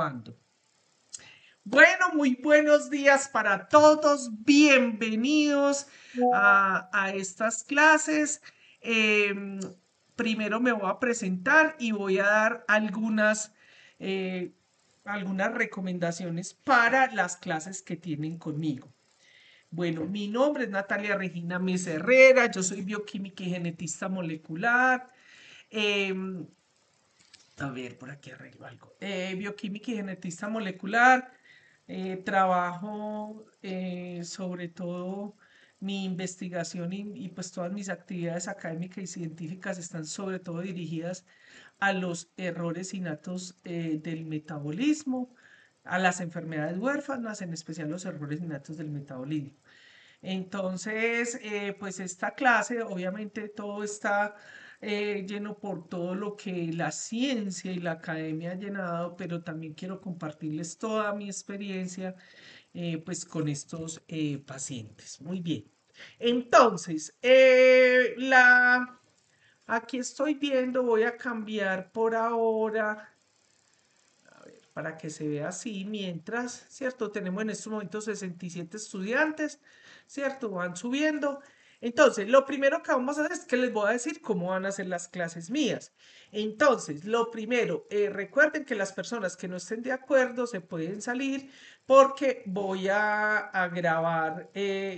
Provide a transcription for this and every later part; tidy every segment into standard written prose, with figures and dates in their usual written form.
Cuando. Bueno, muy buenos días para todos. Bienvenidos a estas clases. Em, Primero me voy a presentar y voy a dar eh, algunas recomendaciones para las clases que tienen conmigo. Bueno, mi nombre es Natalia Regina Mesa Herrera. Yo soy bioquímica y genetista molecular. Em, a ver, por aquí arreglo algo. Bioquímica y genetista molecular. Trabajo sobre todo mi investigación y pues todas mis actividades académicas y científicas están sobre todo dirigidas a los errores innatos del metabolismo, a las enfermedades huérfanas, en especial los errores innatos del metabolismo. Entonces, pues esta clase, obviamente todo está lleno por todo lo que la ciencia y la academia ha llenado, pero también quiero compartirles toda mi experiencia pues con estos pacientes. Muy bien. Entonces, aquí estoy viendo, voy a cambiar por ahora para que se vea así, mientras, ¿cierto? Tenemos en estos momentos 67 estudiantes, ¿cierto? Van subiendo. Entonces, lo primero que vamos a hacer es que les voy a decir cómo van a ser las clases mías. Entonces, lo primero, recuerden que las personas que no estén de acuerdo se pueden salir porque voy a grabar,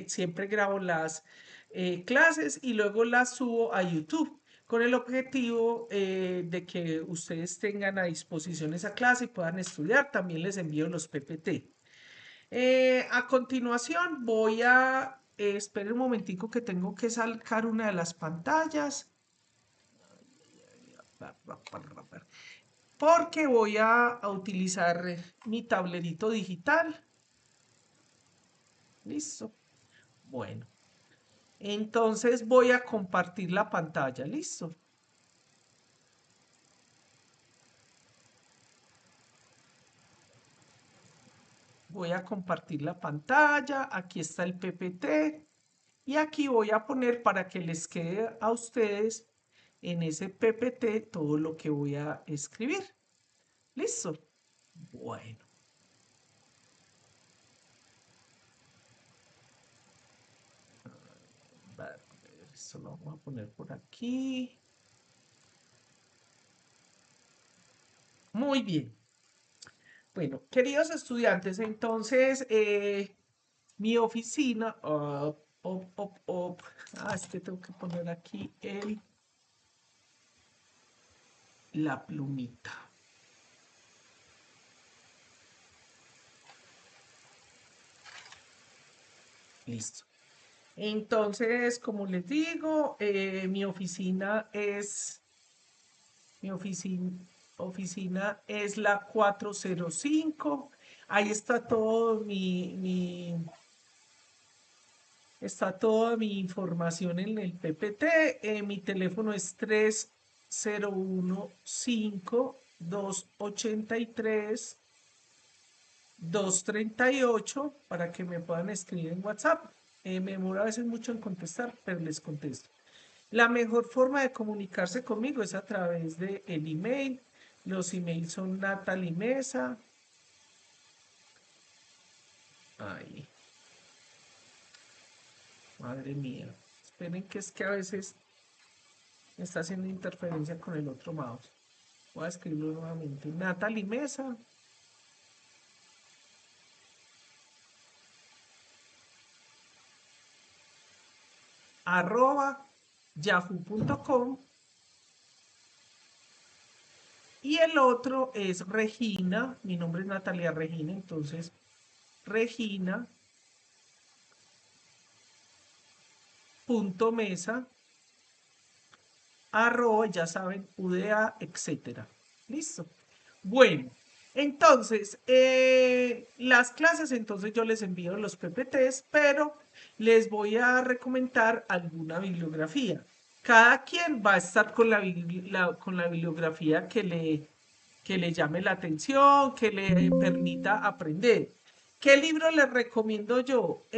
siempre grabo las clases y luego las subo a YouTube con el objetivo de que ustedes tengan a disposición esa clase y puedan estudiar. También les envío los PPT. A continuación voy a esperar un momentico que tengo que sacar una de las pantallas. Porque voy a utilizar mi tablerito digital. Listo. Bueno, entonces voy a compartir la pantalla. Listo. Voy a compartir la pantalla. Aquí está el PPT. Y aquí voy a poner para que les quede a ustedes en ese PPT todo lo que voy a escribir. ¿Listo? Bueno. Esto lo vamos a poner por aquí. Muy bien. Bueno, queridos estudiantes, entonces mi oficina. Es que tengo que poner aquí la plumita. Listo. Entonces, como les digo, mi oficina es la 405. Ahí está está toda mi información en el PPT. Mi teléfono es 301-5-283-238 para que me puedan escribir en WhatsApp. Me demora a veces mucho en contestar, pero les contesto. La mejor forma de comunicarse conmigo es a través de el email. Los emails son Natalie Mesa. Ay, madre mía. Esperen que es que a veces me está haciendo interferencia con el otro mouse. Voy a escribirlo nuevamente. Natalie Mesa. Arroba yahoo.com. Y el otro es Regina. Mi nombre es Natalia Regina. Entonces, Regina.mesa arroba, ya saben, UDA, etcétera. Listo. Bueno, entonces, las clases, entonces yo les envío los PPTs, pero les voy a recomendar alguna bibliografía. Cada quien va a estar con con la bibliografía que le llame la atención, que le permita aprender. ¿Qué libro les recomiendo yo?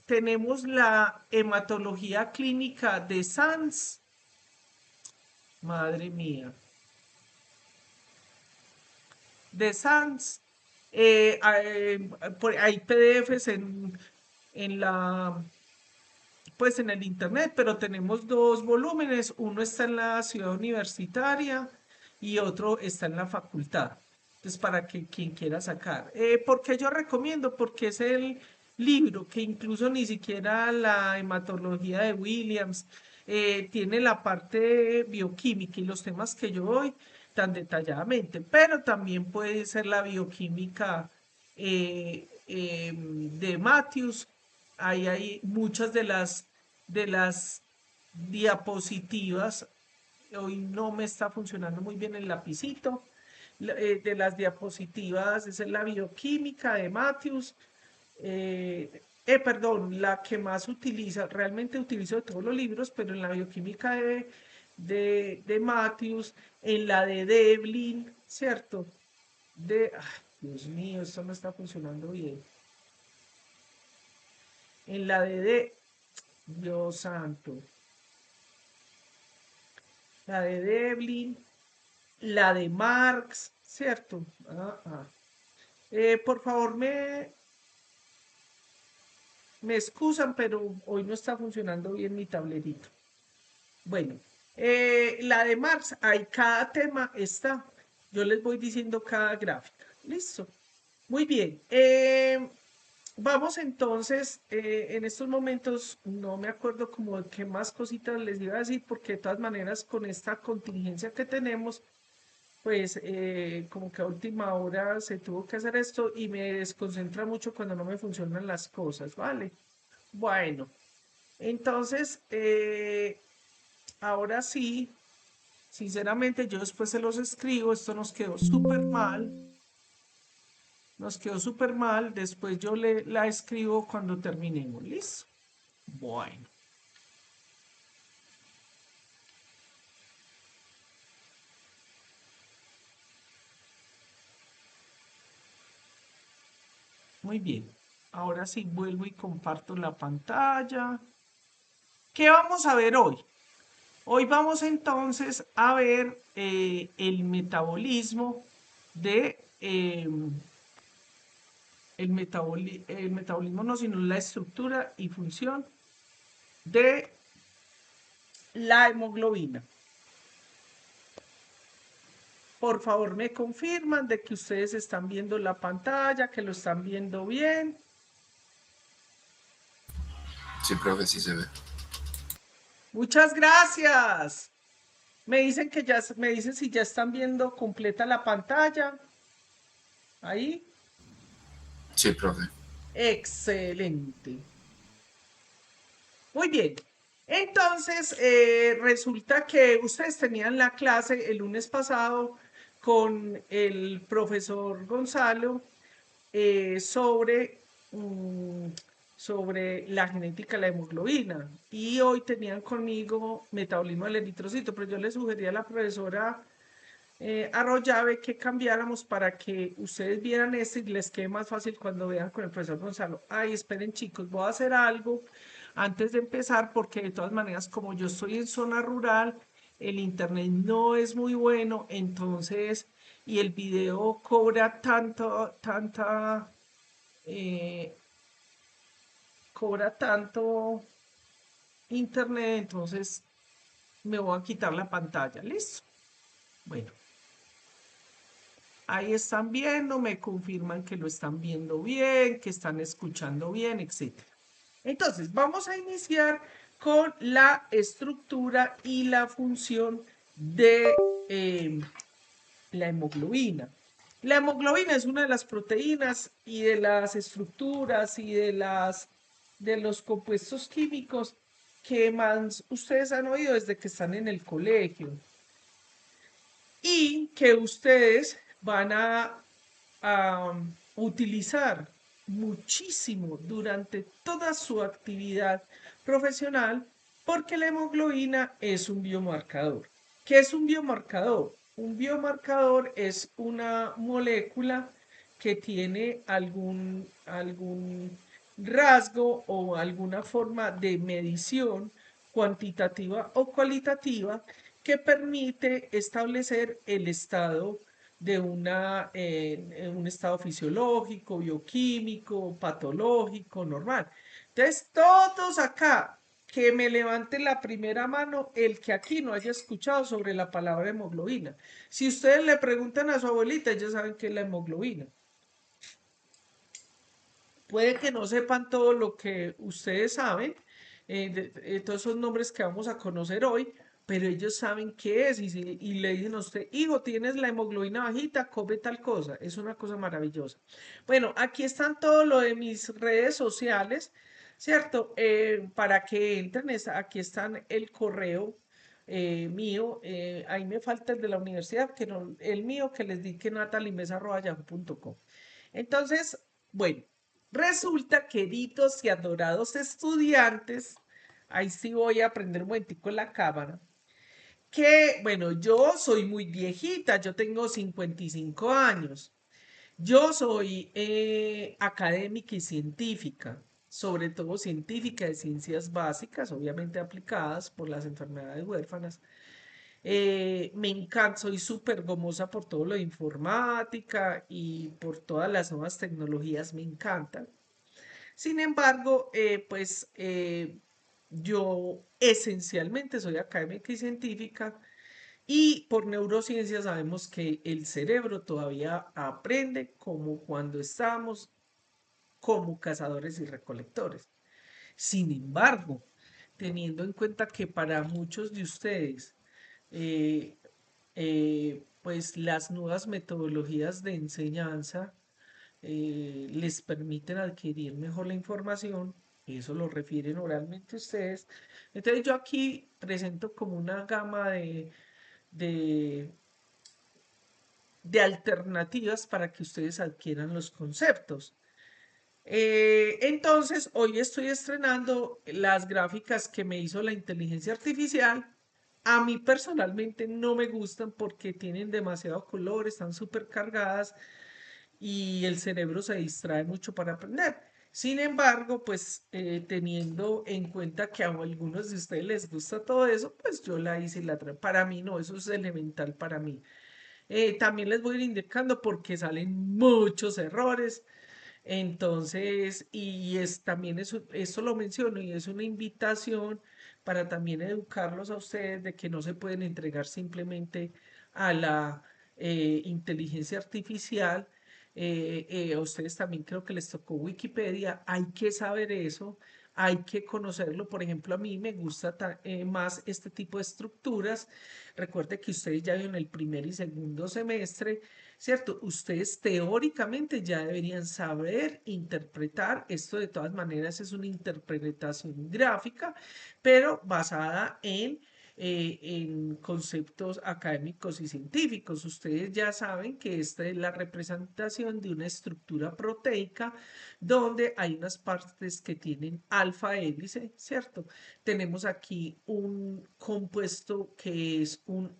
Tenemos la hematología clínica de Sanz. Madre mía. de SANS. Hay PDFs en la, pues en el internet, pero tenemos dos volúmenes. Uno está en la ciudad universitaria y otro está en la facultad. Entonces, para que quien quiera sacar. ¿Por qué yo recomiendo? Porque es el libro que incluso ni siquiera la hematología de Williams tiene la parte bioquímica y los temas que yo doy tan detalladamente, pero también puede ser la bioquímica de Matthews. Ahí hay muchas de las diapositivas. Hoy no me está funcionando muy bien el lapicito. De las diapositivas, esa es la bioquímica de Matthews. Perdón, la que más utiliza, realmente utilizo de todos los libros, pero en la bioquímica de Matthews, en la de Devlin, ¿cierto? Ay, Dios mío, esto no está funcionando bien. En la Dios santo, la de Devlin, la de Marx, ¿cierto? Por favor, me excusan, pero hoy no está funcionando bien mi tablerito. Bueno, la de Marx, ahí cada tema está. Yo les voy diciendo cada gráfica. Listo. Muy bien. Vamos entonces, en estos momentos no me acuerdo como de qué más cositas les iba a decir, porque de todas maneras con esta contingencia que tenemos, pues como que a última hora se tuvo que hacer esto y me desconcentra mucho cuando no me funcionan las cosas, ¿vale? Bueno, entonces, ahora sí, sinceramente yo después se los escribo, esto nos quedó súper mal, después yo la escribo cuando terminemos, ¿listo? Bueno, muy bien. Ahora sí vuelvo y comparto la pantalla. ¿Qué vamos a ver hoy? Hoy vamos entonces a ver el metabolismo de el metabolismo no, sino la estructura y función de la hemoglobina. Por favor, me confirman de que ustedes están viendo la pantalla, que lo están viendo bien. Sí, profe, sí se ve. Muchas gracias. Me dicen que ya, me dicen si ya están viendo completa la pantalla. Ahí. Sí, profe. Excelente. Muy bien. Entonces, resulta que ustedes tenían la clase el lunes pasado con el profesor Gonzalo sobre la genética de la hemoglobina. Y hoy tenían conmigo metabolismo del eritrocito, pero yo le sugerí a la profesora Arroyave que cambiáramos para que ustedes vieran esto y les quede más fácil cuando vean con el profesor Gonzalo. Ay, esperen chicos, voy a hacer algo antes de empezar porque de todas maneras como yo estoy en zona rural, el internet no es muy bueno, entonces, y el video eh, cobra tanto internet, entonces me voy a quitar la pantalla, ¿listo? Bueno. Ahí están viendo, me confirman que lo están viendo bien, que están escuchando bien, etcétera. Entonces, vamos a iniciar con la estructura y la función de la hemoglobina. La hemoglobina es una de las proteínas y de las estructuras y de los compuestos químicos que más ustedes han oído desde que están en el colegio y que ustedes van a utilizar muchísimo durante toda su actividad profesional porque la hemoglobina es un biomarcador. ¿Qué es un biomarcador? Un biomarcador es una molécula que tiene algún rasgo o alguna forma de medición cuantitativa o cualitativa que permite establecer el estado de un estado fisiológico, bioquímico, patológico, normal. Entonces, todos acá, que me levanten la primera mano, el que aquí no haya escuchado sobre la palabra hemoglobina. Si ustedes le preguntan a su abuelita, ellos saben qué es la hemoglobina. Puede que no sepan todo lo que ustedes saben, todos esos nombres que vamos a conocer hoy, pero ellos saben qué es y le dicen a usted, hijo, tienes la hemoglobina bajita, come tal cosa. Es una cosa maravillosa. Bueno, aquí están todo lo de mis redes sociales, ¿cierto? Para que entren, aquí están el correo mío, ahí me falta el de la universidad, que no, el mío que les di que natalimesa@yahoo.com. Entonces, bueno. Resulta, queridos y adorados estudiantes, ahí sí voy a prender un momentico en la cámara, que, bueno, yo soy muy viejita, yo tengo 55 años. Yo soy académica y científica, sobre todo científica de ciencias básicas, obviamente aplicadas por las enfermedades huérfanas. Me encanta, soy súper gomosa por todo lo de informática y por todas las nuevas tecnologías, me encantan. Sin embargo, yo esencialmente soy académica y científica y por neurociencia sabemos que el cerebro todavía aprende como cuando estábamos como cazadores y recolectores. Sin embargo, teniendo en cuenta que para muchos de ustedes, eh, pues las nuevas metodologías de enseñanza les permiten adquirir mejor la información, eso lo refieren oralmente ustedes. Entonces yo aquí presento como una gama de, de alternativas para que ustedes adquieran los conceptos. Entonces, hoy estoy estrenando las gráficas que me hizo la inteligencia artificial. A mí personalmente no me gustan porque tienen demasiado color, están súper cargadas y el cerebro se distrae mucho para aprender. Sin embargo, pues teniendo en cuenta que a algunos de ustedes les gusta todo eso, pues yo la hice y la traje. Para mí no, eso es elemental para mí. También les voy a ir indicando porque salen muchos errores. Entonces, también eso lo menciono y es una invitación para también educarlos a ustedes de que no se pueden entregar simplemente a la inteligencia artificial. A ustedes también creo que les tocó Wikipedia, hay que saber eso, hay que conocerlo. Por ejemplo, a mí me gusta más este tipo de estructuras. Recuerde que ustedes ya en el primer y segundo semestre, ¿cierto? Ustedes teóricamente ya deberían saber interpretar. Esto de todas maneras es una interpretación gráfica, pero basada en conceptos académicos y científicos. Ustedes ya saben que esta es la representación de una estructura proteica donde hay unas partes que tienen alfa hélice, ¿cierto? Tenemos aquí un compuesto que es un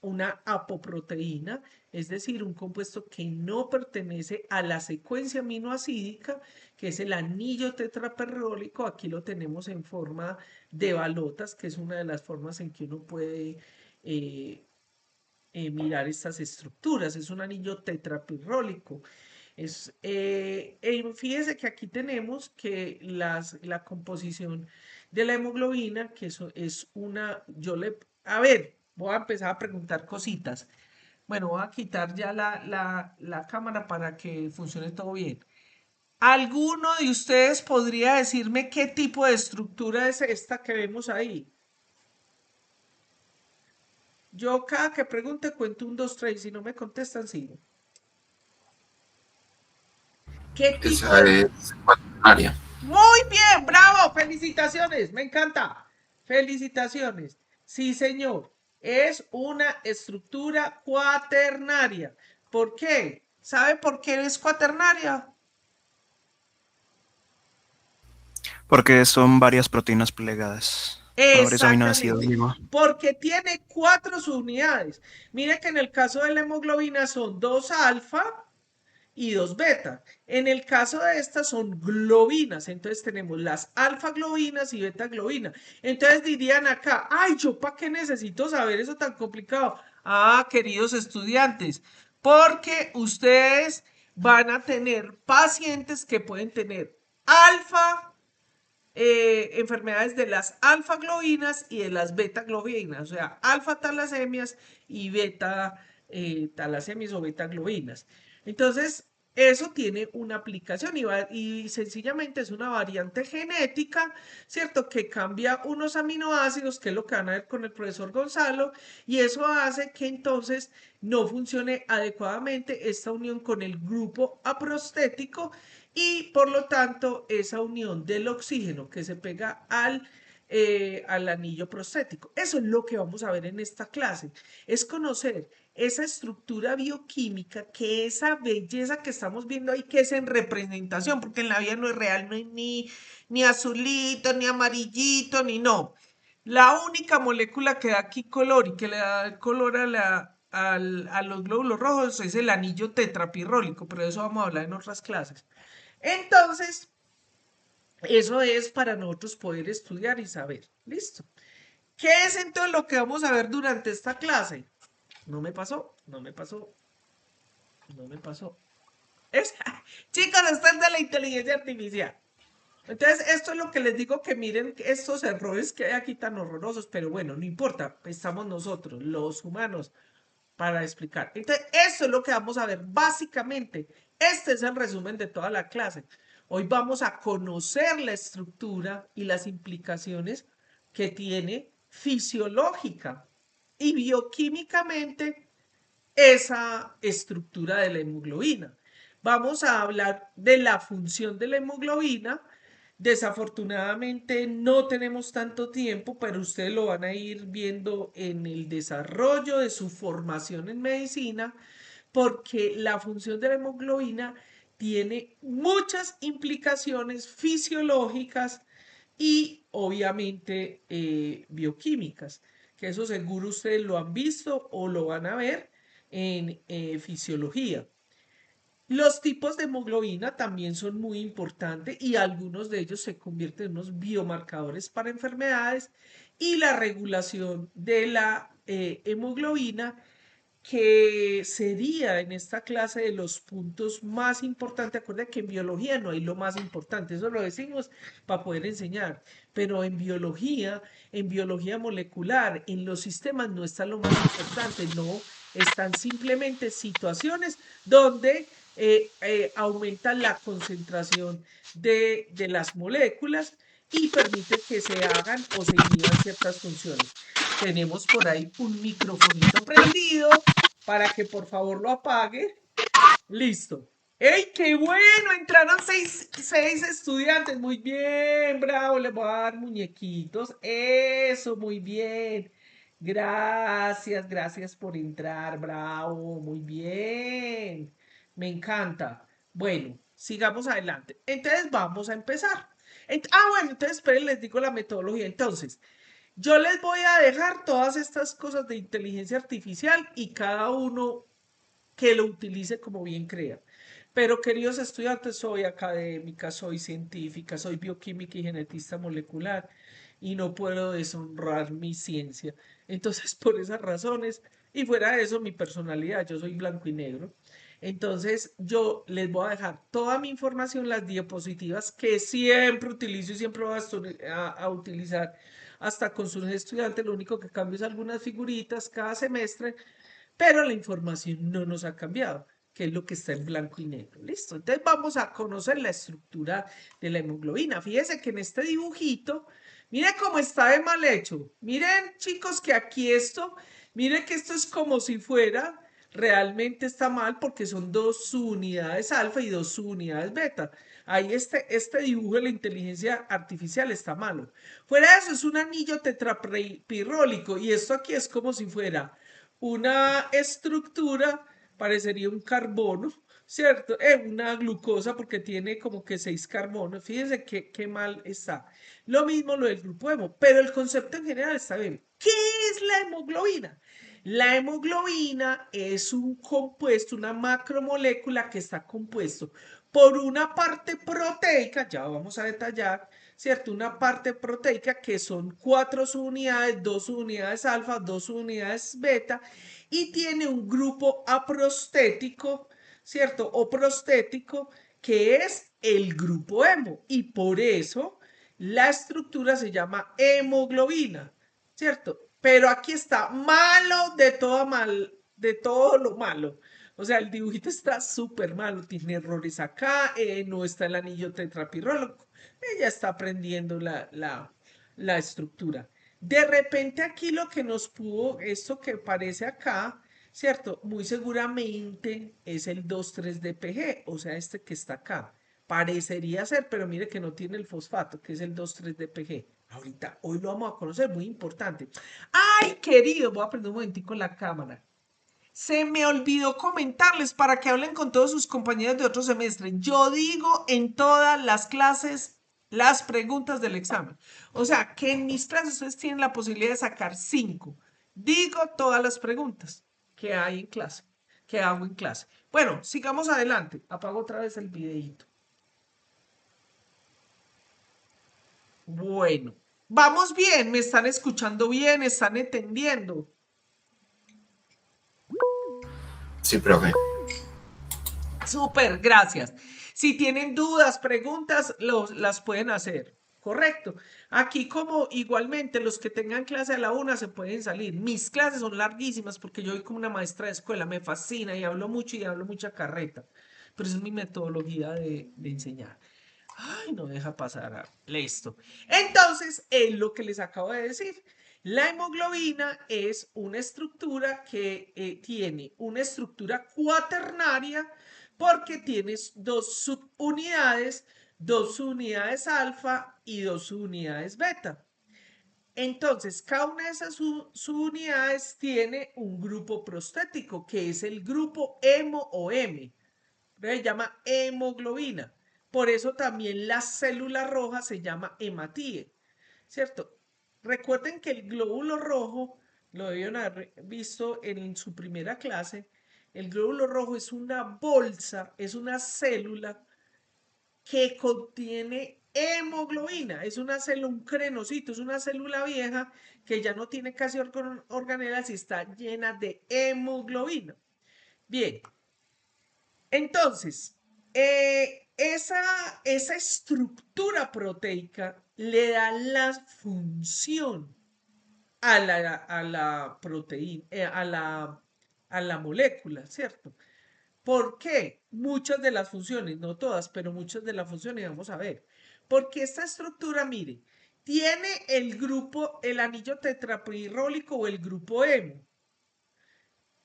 una apoproteína, es decir, un compuesto que no pertenece a la secuencia aminoacídica, que es el anillo tetraperrólico. Aquí lo tenemos en forma de balotas, que es una de las formas en que uno puede eh, mirar estas estructuras. Es un anillo tetrapirrólico. Fíjese que aquí tenemos que la composición de la hemoglobina, que eso es a ver, voy a empezar a preguntar cositas. Bueno, voy a quitar ya la cámara para que funcione todo bien. ¿Alguno de ustedes podría decirme qué tipo de estructura es esta que vemos ahí? Yo cada que pregunte cuento un, dos, tres, si no me contestan, sigo. ¿Qué tipo Esa de... es cuaternaria. Muy bien, bravo, felicitaciones, me encanta. Felicitaciones. Sí, señor, es una estructura cuaternaria. ¿Por qué? ¿Sabe por qué es cuaternaria? Porque son varias proteínas plegadas, con varios aminoácidos, Exactamente, digo. porque tiene cuatro subunidades. Mire que en el caso de la hemoglobina son dos alfa y dos beta. En el caso de estas son globinas, entonces tenemos las alfa globinas y beta globina. Entonces dirían acá, ay, ¿yo para qué necesito saber eso tan complicado? Ah, queridos estudiantes, porque ustedes van a tener pacientes que pueden tener alfa, enfermedades de las alfa globinas y de las beta globinas, o sea, alfa talasemias y beta talasemias o beta globinas. Entonces, eso tiene una aplicación y sencillamente es una variante genética, ¿cierto? Que cambia unos aminoácidos, que es lo que van a ver con el profesor Gonzalo, y eso hace que entonces no funcione adecuadamente esta unión con el grupo aprostético y por lo tanto esa unión del oxígeno que se pega al anillo prostético. Eso es lo que vamos a ver en esta clase, es conocer esa estructura bioquímica, que esa belleza que estamos viendo ahí, que es en representación, porque en la vida no es real, no hay ni azulito, ni amarillito, ni no. La única molécula que da aquí color y que le da el color a los glóbulos rojos es el anillo tetrapirrólico, pero de eso vamos a hablar en otras clases. Entonces, eso es para nosotros poder estudiar y saber. Listo. ¿Qué es entonces lo que vamos a ver durante esta clase? No me pasó, no me pasó, no me pasó. Chicos, esto es de la inteligencia artificial. Entonces, esto es lo que les digo, que miren estos errores que hay aquí tan horrorosos, pero bueno, no importa, estamos nosotros, los humanos, para explicar. Entonces, eso es lo que vamos a ver básicamente. Este es el resumen de toda la clase. Hoy vamos a conocer la estructura y las implicaciones que tiene fisiológica y bioquímicamente esa estructura de la hemoglobina. Vamos a hablar de la función de la hemoglobina. Desafortunadamente no tenemos tanto tiempo, pero ustedes lo van a ir viendo en el desarrollo de su formación en medicina, porque la función de la hemoglobina tiene muchas implicaciones fisiológicas y obviamente bioquímicas, que eso seguro ustedes lo han visto o lo van a ver en fisiología. Los tipos de hemoglobina también son muy importantes y algunos de ellos se convierten en unos biomarcadores para enfermedades y la regulación de la hemoglobina, que sería en esta clase de los puntos más importantes. Acuérdense que en biología no hay lo más importante, eso lo decimos para poder enseñar, pero en biología molecular, en los sistemas no está lo más importante, no, están simplemente situaciones donde aumentan la concentración de las moléculas y permite que se hagan o se inhiban ciertas funciones. Tenemos por ahí un microfonito prendido para que por favor lo apague. Listo. ¡Ey, qué bueno! Entraron seis estudiantes. Muy bien, bravo. Les voy a dar muñequitos. Eso, muy bien. Gracias, gracias por entrar. Bravo, muy bien. Me encanta. Bueno, sigamos adelante. Entonces vamos a empezar. Bueno, entonces esperen, les digo la metodología. Entonces, yo les voy a dejar todas estas cosas de inteligencia artificial y cada uno que lo utilice como bien crea. Pero queridos estudiantes, soy académica, soy científica, soy bioquímica y genetista molecular y no puedo deshonrar mi ciencia. Entonces, por esas razones, y fuera de eso, mi personalidad, yo soy blanco y negro. Entonces, yo les voy a dejar toda mi información, las diapositivas que siempre utilizo y siempre voy a utilizar hasta con sus estudiantes. Lo único que cambio es algunas figuritas cada semestre, pero la información no nos ha cambiado, que es lo que está en blanco y negro. Listo. Entonces vamos a conocer la estructura de la hemoglobina. Fíjense que en este dibujito, miren cómo está de mal hecho. Miren, chicos, que aquí miren que esto es como si fuera, realmente está mal porque son dos subunidades alfa y dos subunidades beta. Ahí este dibujo de la inteligencia artificial está malo. Fuera de eso es un anillo tetrapirrólico y esto aquí es como si fuera una estructura, parecería un carbono, ¿cierto? Una glucosa porque tiene como que 6 carbonos. Fíjense qué mal está. Lo mismo lo del grupo hemo, pero el concepto en general está bien. ¿Qué es la hemoglobina? La hemoglobina es un compuesto, una macromolécula que está compuesto por una parte proteica, ya vamos a detallar, ¿cierto? Una parte proteica que son 4 subunidades, 2 unidades alfa, 2 unidades beta, y tiene un grupo aprostético, ¿cierto? O prostético, que es el grupo hemo. Y por eso la estructura se llama hemoglobina, ¿cierto? Pero aquí está malo de todo lo malo. O sea, el dibujito está súper malo, tiene errores acá, no está el anillo tetrapirrólico. Ella está aprendiendo la estructura. De repente aquí lo que nos pudo, esto que parece acá, ¿cierto? Muy seguramente es el 2,3-DPG, o sea, este que está acá. Parecería ser, pero mire que no tiene el fosfato, que es el 2,3-DPG. Ahorita, hoy lo vamos a conocer, muy importante. ¡Ay, querido! Voy a prender un momentico la cámara. Se me olvidó comentarles para que hablen con todos sus compañeros de otro semestre. Yo digo en todas las clases las preguntas del examen. O sea, que en mis clases ustedes tienen la posibilidad de sacar 5. Digo todas las preguntas que hay en clase, que hago en clase. Bueno, sigamos adelante. Apago otra vez el videíto. Bueno, vamos bien, me están escuchando bien, están entendiendo. Sí, profe. Súper, gracias. Si tienen dudas, preguntas, las pueden hacer. Correcto. Aquí como igualmente los que tengan clase a la 1 se pueden salir. Mis clases son larguísimas porque yo soy como una maestra de escuela, me fascina y hablo mucho y hablo mucha carreta. Pero esa es mi metodología de enseñar. Ay, no deja pasar esto. Entonces, es lo que les acabo de decir. La hemoglobina es una estructura que tiene una estructura cuaternaria porque tienes dos unidades alfa y dos unidades beta. Entonces, cada una de esas subunidades tiene un grupo prostético, que es el grupo hemo o M. Se llama hemoglobina. Por eso también la célula roja se llama hematíe, ¿cierto? Recuerden que el glóbulo rojo, lo debieron haber visto en su primera clase, el glóbulo rojo es una bolsa, es una célula que contiene hemoglobina, es una célula, un crenocito, es una célula vieja que ya no tiene casi organelas y está llena de hemoglobina. Bien, entonces, esa estructura proteica le da la función a la proteína, a la molécula, ¿cierto? ¿Por qué? Muchas de las funciones, no todas, pero muchas de las funciones, vamos a ver. Porque esta estructura, mire, tiene el grupo, el anillo tetrapirrólico o el grupo hemo,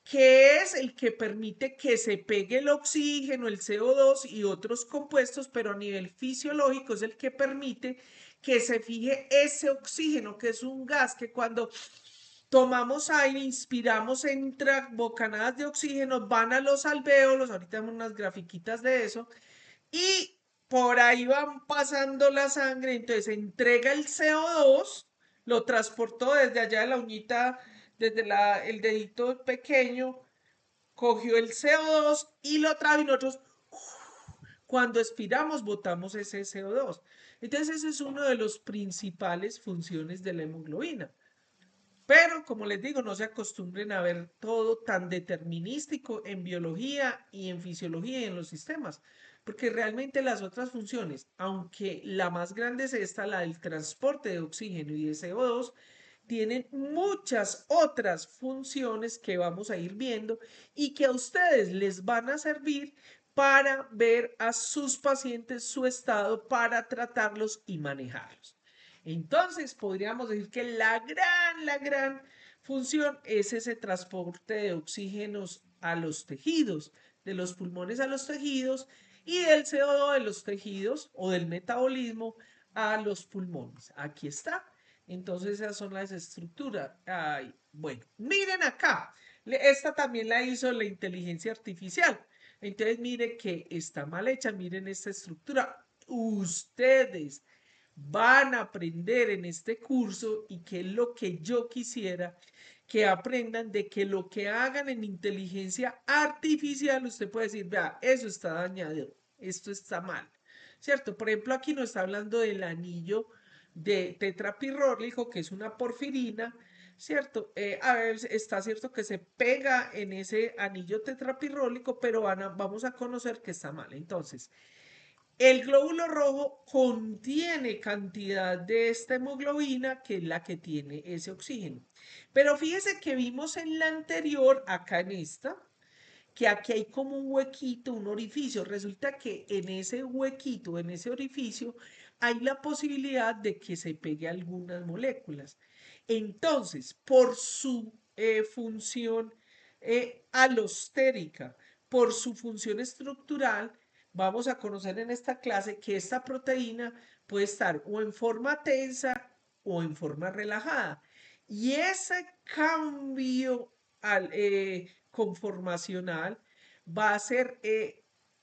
que es el que permite que se pegue el oxígeno, el CO2 y otros compuestos, pero a nivel fisiológico es el que permite que se fije ese oxígeno, que es un gas que cuando tomamos aire, inspiramos, entra bocanadas de oxígeno, van a los alvéolos, ahorita tenemos unas grafiquitas de eso, y por ahí van pasando la sangre, entonces entrega el CO2, lo transportó desde allá de la uñita, desde el dedito pequeño, cogió el CO2 y lo trae y nosotros, cuando expiramos, botamos ese CO2. Entonces, ese es uno de los principales funciones de la hemoglobina. Pero, como les digo, no se acostumbren a ver todo tan determinístico en biología y en fisiología y en los sistemas, porque realmente las otras funciones, aunque la más grande es esta, la del transporte de oxígeno y de CO2, tienen muchas otras funciones que vamos a ir viendo y que a ustedes les van a servir para ver a sus pacientes su estado, para tratarlos y manejarlos. Entonces, podríamos decir que la gran función es ese transporte de oxígenos a los tejidos, de los pulmones a los tejidos y del CO2 de los tejidos o del metabolismo a los pulmones. Aquí está. Entonces, esas son las estructuras. Ay, bueno, miren acá. Esta también la hizo la inteligencia artificial. Entonces, mire que está mal hecha. Miren esta estructura. Ustedes van a aprender en este curso y que es lo que yo quisiera que aprendan de que lo que hagan en inteligencia artificial, usted puede decir, vea, eso está dañado, esto está mal, ¿cierto? Por ejemplo, aquí nos está hablando del anillo de tetrapirrólico, que es una porfirina, ¿cierto? A ver, está cierto que se pega en ese anillo tetrapirrólico, pero vamos a conocer que está mal. Entonces, el glóbulo rojo contiene cantidad de esta hemoglobina, que es la que tiene ese oxígeno. Pero fíjese que vimos en la anterior, acá en esta, que aquí hay como un huequito, un orificio. Resulta que en ese huequito, en ese orificio, hay la posibilidad de que se pegue algunas moléculas. Entonces, por su función alostérica, por su función estructural, vamos a conocer en esta clase que esta proteína puede estar o en forma tensa o en forma relajada. Y ese cambio conformacional va a hacer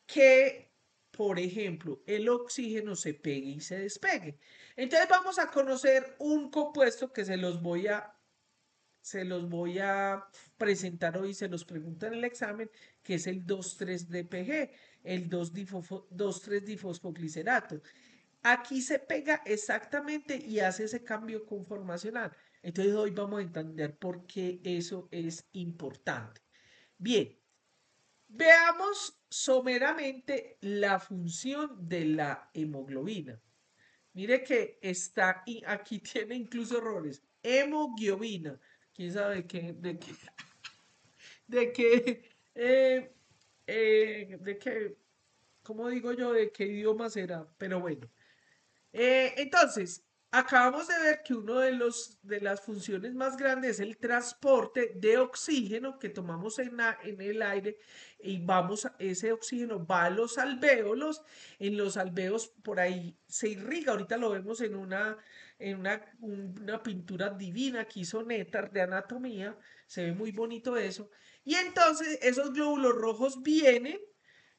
que, por ejemplo, el oxígeno se pegue y se despegue. Entonces vamos a conocer un compuesto que se los voy a presentar hoy, se los pregunto en el examen, que es el 2,3-DPG, el 2,3-difosfoglicerato. Aquí se pega exactamente y hace ese cambio conformacional. Entonces hoy vamos a entender por qué eso es importante. Bien, veamos someramente la función de la hemoglobina. Mire que está, y aquí tiene incluso errores. Hemoglobina. ¿Quién sabe eh, de qué, cómo digo yo, de qué idioma será? Pero bueno. Entonces, acabamos de ver que uno de las funciones más grandes es el transporte de oxígeno que tomamos en el aire y ese oxígeno va a los alvéolos. En los alvéolos por ahí se irriga. Ahorita lo vemos en una pintura divina que hizo Nétar de anatomía. Se ve muy bonito eso. Y entonces esos glóbulos rojos vienen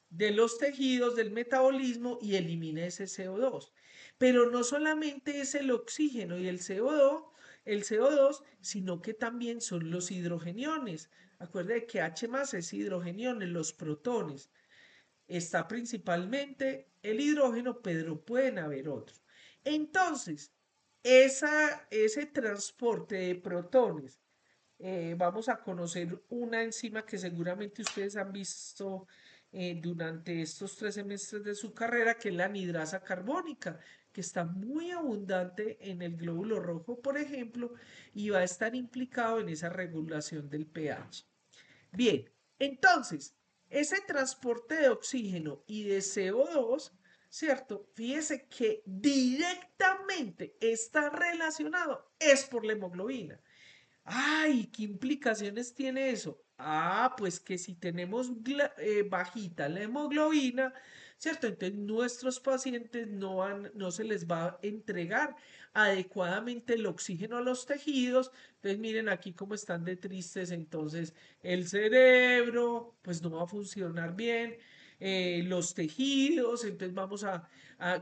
de los tejidos, del metabolismo y elimina ese CO2. Pero no solamente es el oxígeno y el CO2, sino que también son los hidrogeniones. Acuérdate que H más es hidrogeniones, los protones. Está principalmente el hidrógeno, pero pueden haber otros. Entonces, ese transporte de protones, vamos a conocer una enzima que seguramente ustedes han visto durante estos 3 semestres de su carrera, que es la anhidrasa carbónica, que está muy abundante en el glóbulo rojo, por ejemplo, y va a estar implicado en esa regulación del pH. Bien, entonces, ese transporte de oxígeno y de CO2, ¿cierto? Fíjese que directamente está relacionado, es por la hemoglobina. Ay, ¿qué implicaciones tiene eso? Ah, pues que si tenemos bajita la hemoglobina, ¿cierto? Entonces nuestros pacientes no se les va a entregar adecuadamente el oxígeno a los tejidos. Entonces miren aquí cómo están de tristes. Entonces el cerebro, pues no va a funcionar bien. Los tejidos, entonces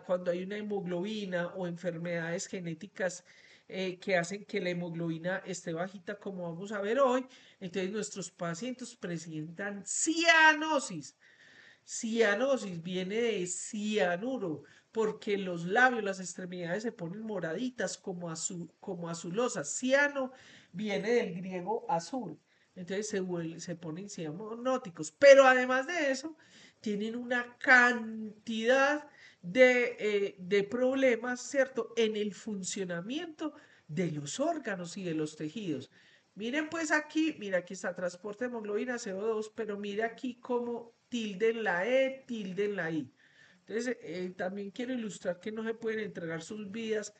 cuando hay una hemoglobina o enfermedades genéticas que hacen que la hemoglobina esté bajita, como vamos a ver hoy. Entonces nuestros pacientes presentan cianosis. Cianosis viene de cianuro, porque los labios, las extremidades se ponen moraditas como azulosas. Ciano viene del griego azul. Entonces se ponen cianóticos. Pero además de eso, tienen una cantidad de problemas, ¿cierto? En el funcionamiento de los órganos y de los tejidos. Miren pues aquí, mira aquí está transporte de hemoglobina CO2, pero mire aquí cómo tilden la E, tilden la I. Entonces, también quiero ilustrar que no se pueden entregar sus vidas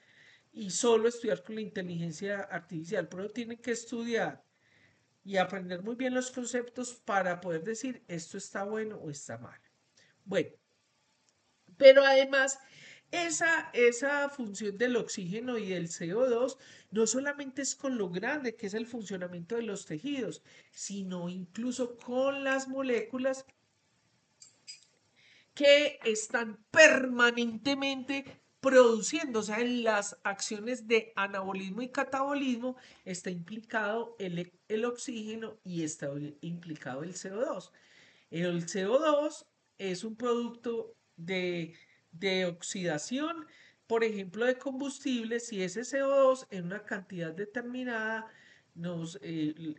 y solo estudiar con la inteligencia artificial, pero tienen que estudiar y aprender muy bien los conceptos para poder decir esto está bueno o está mal. Bueno, pero además, esa función del oxígeno y del CO2 no solamente es con lo grande que es el funcionamiento de los tejidos, sino incluso con las moléculas que están permanentemente produciendo, o sea, en las acciones de anabolismo y catabolismo está implicado el oxígeno y está implicado el CO2. El CO2 es un producto de oxidación, por ejemplo, de combustibles, y ese CO2 en una cantidad determinada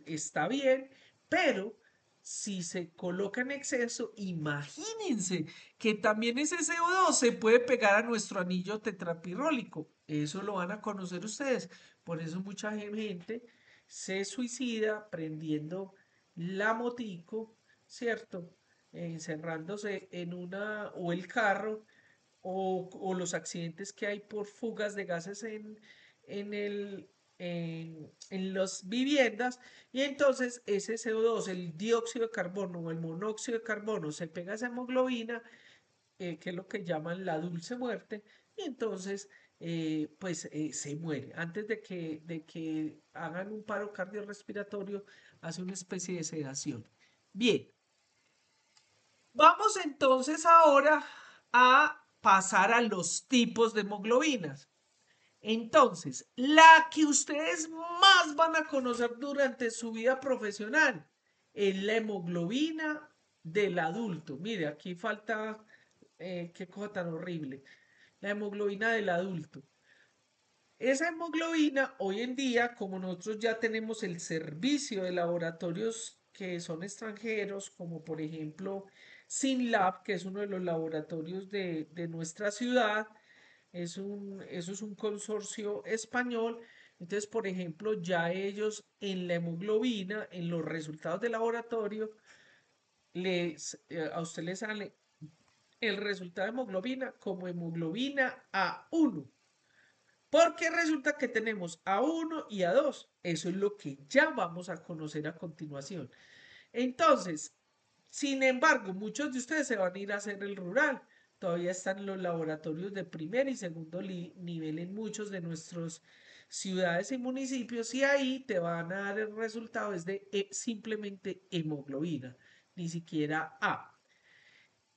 está bien, pero si se coloca en exceso, imagínense que también ese CO2 se puede pegar a nuestro anillo tetrapirrólico. Eso lo van a conocer ustedes. Por eso mucha gente se suicida prendiendo la motico, ¿cierto? Encerrándose en o el carro, o los accidentes que hay por fugas de gases en en las viviendas, y entonces ese CO2, el dióxido de carbono o el monóxido de carbono, se pega a esa hemoglobina, que es lo que llaman la dulce muerte, y entonces se muere. Antes de que hagan un paro cardiorrespiratorio, hace una especie de sedación. Bien, vamos entonces ahora a pasar a los tipos de hemoglobinas. Entonces, la que ustedes más van a conocer durante su vida profesional es la hemoglobina del adulto. Mire, aquí falta, qué cosa tan horrible, la hemoglobina del adulto. Esa hemoglobina, hoy en día, como nosotros ya tenemos el servicio de laboratorios que son extranjeros, como por ejemplo SYNLAB, que es uno de los laboratorios de nuestra ciudad, eso es un consorcio español. Entonces, por ejemplo, ya ellos en la hemoglobina, en los resultados de laboratorio, a usted le sale el resultado de hemoglobina como hemoglobina A1. Porque resulta que tenemos A1 y A2. Eso es lo que ya vamos a conocer a continuación. Entonces, sin embargo, muchos de ustedes se van a ir a hacer el rural. Todavía están los laboratorios de primer y segundo nivel en muchos de nuestras ciudades y municipios, y ahí te van a dar el resultado es de simplemente hemoglobina, ni siquiera A.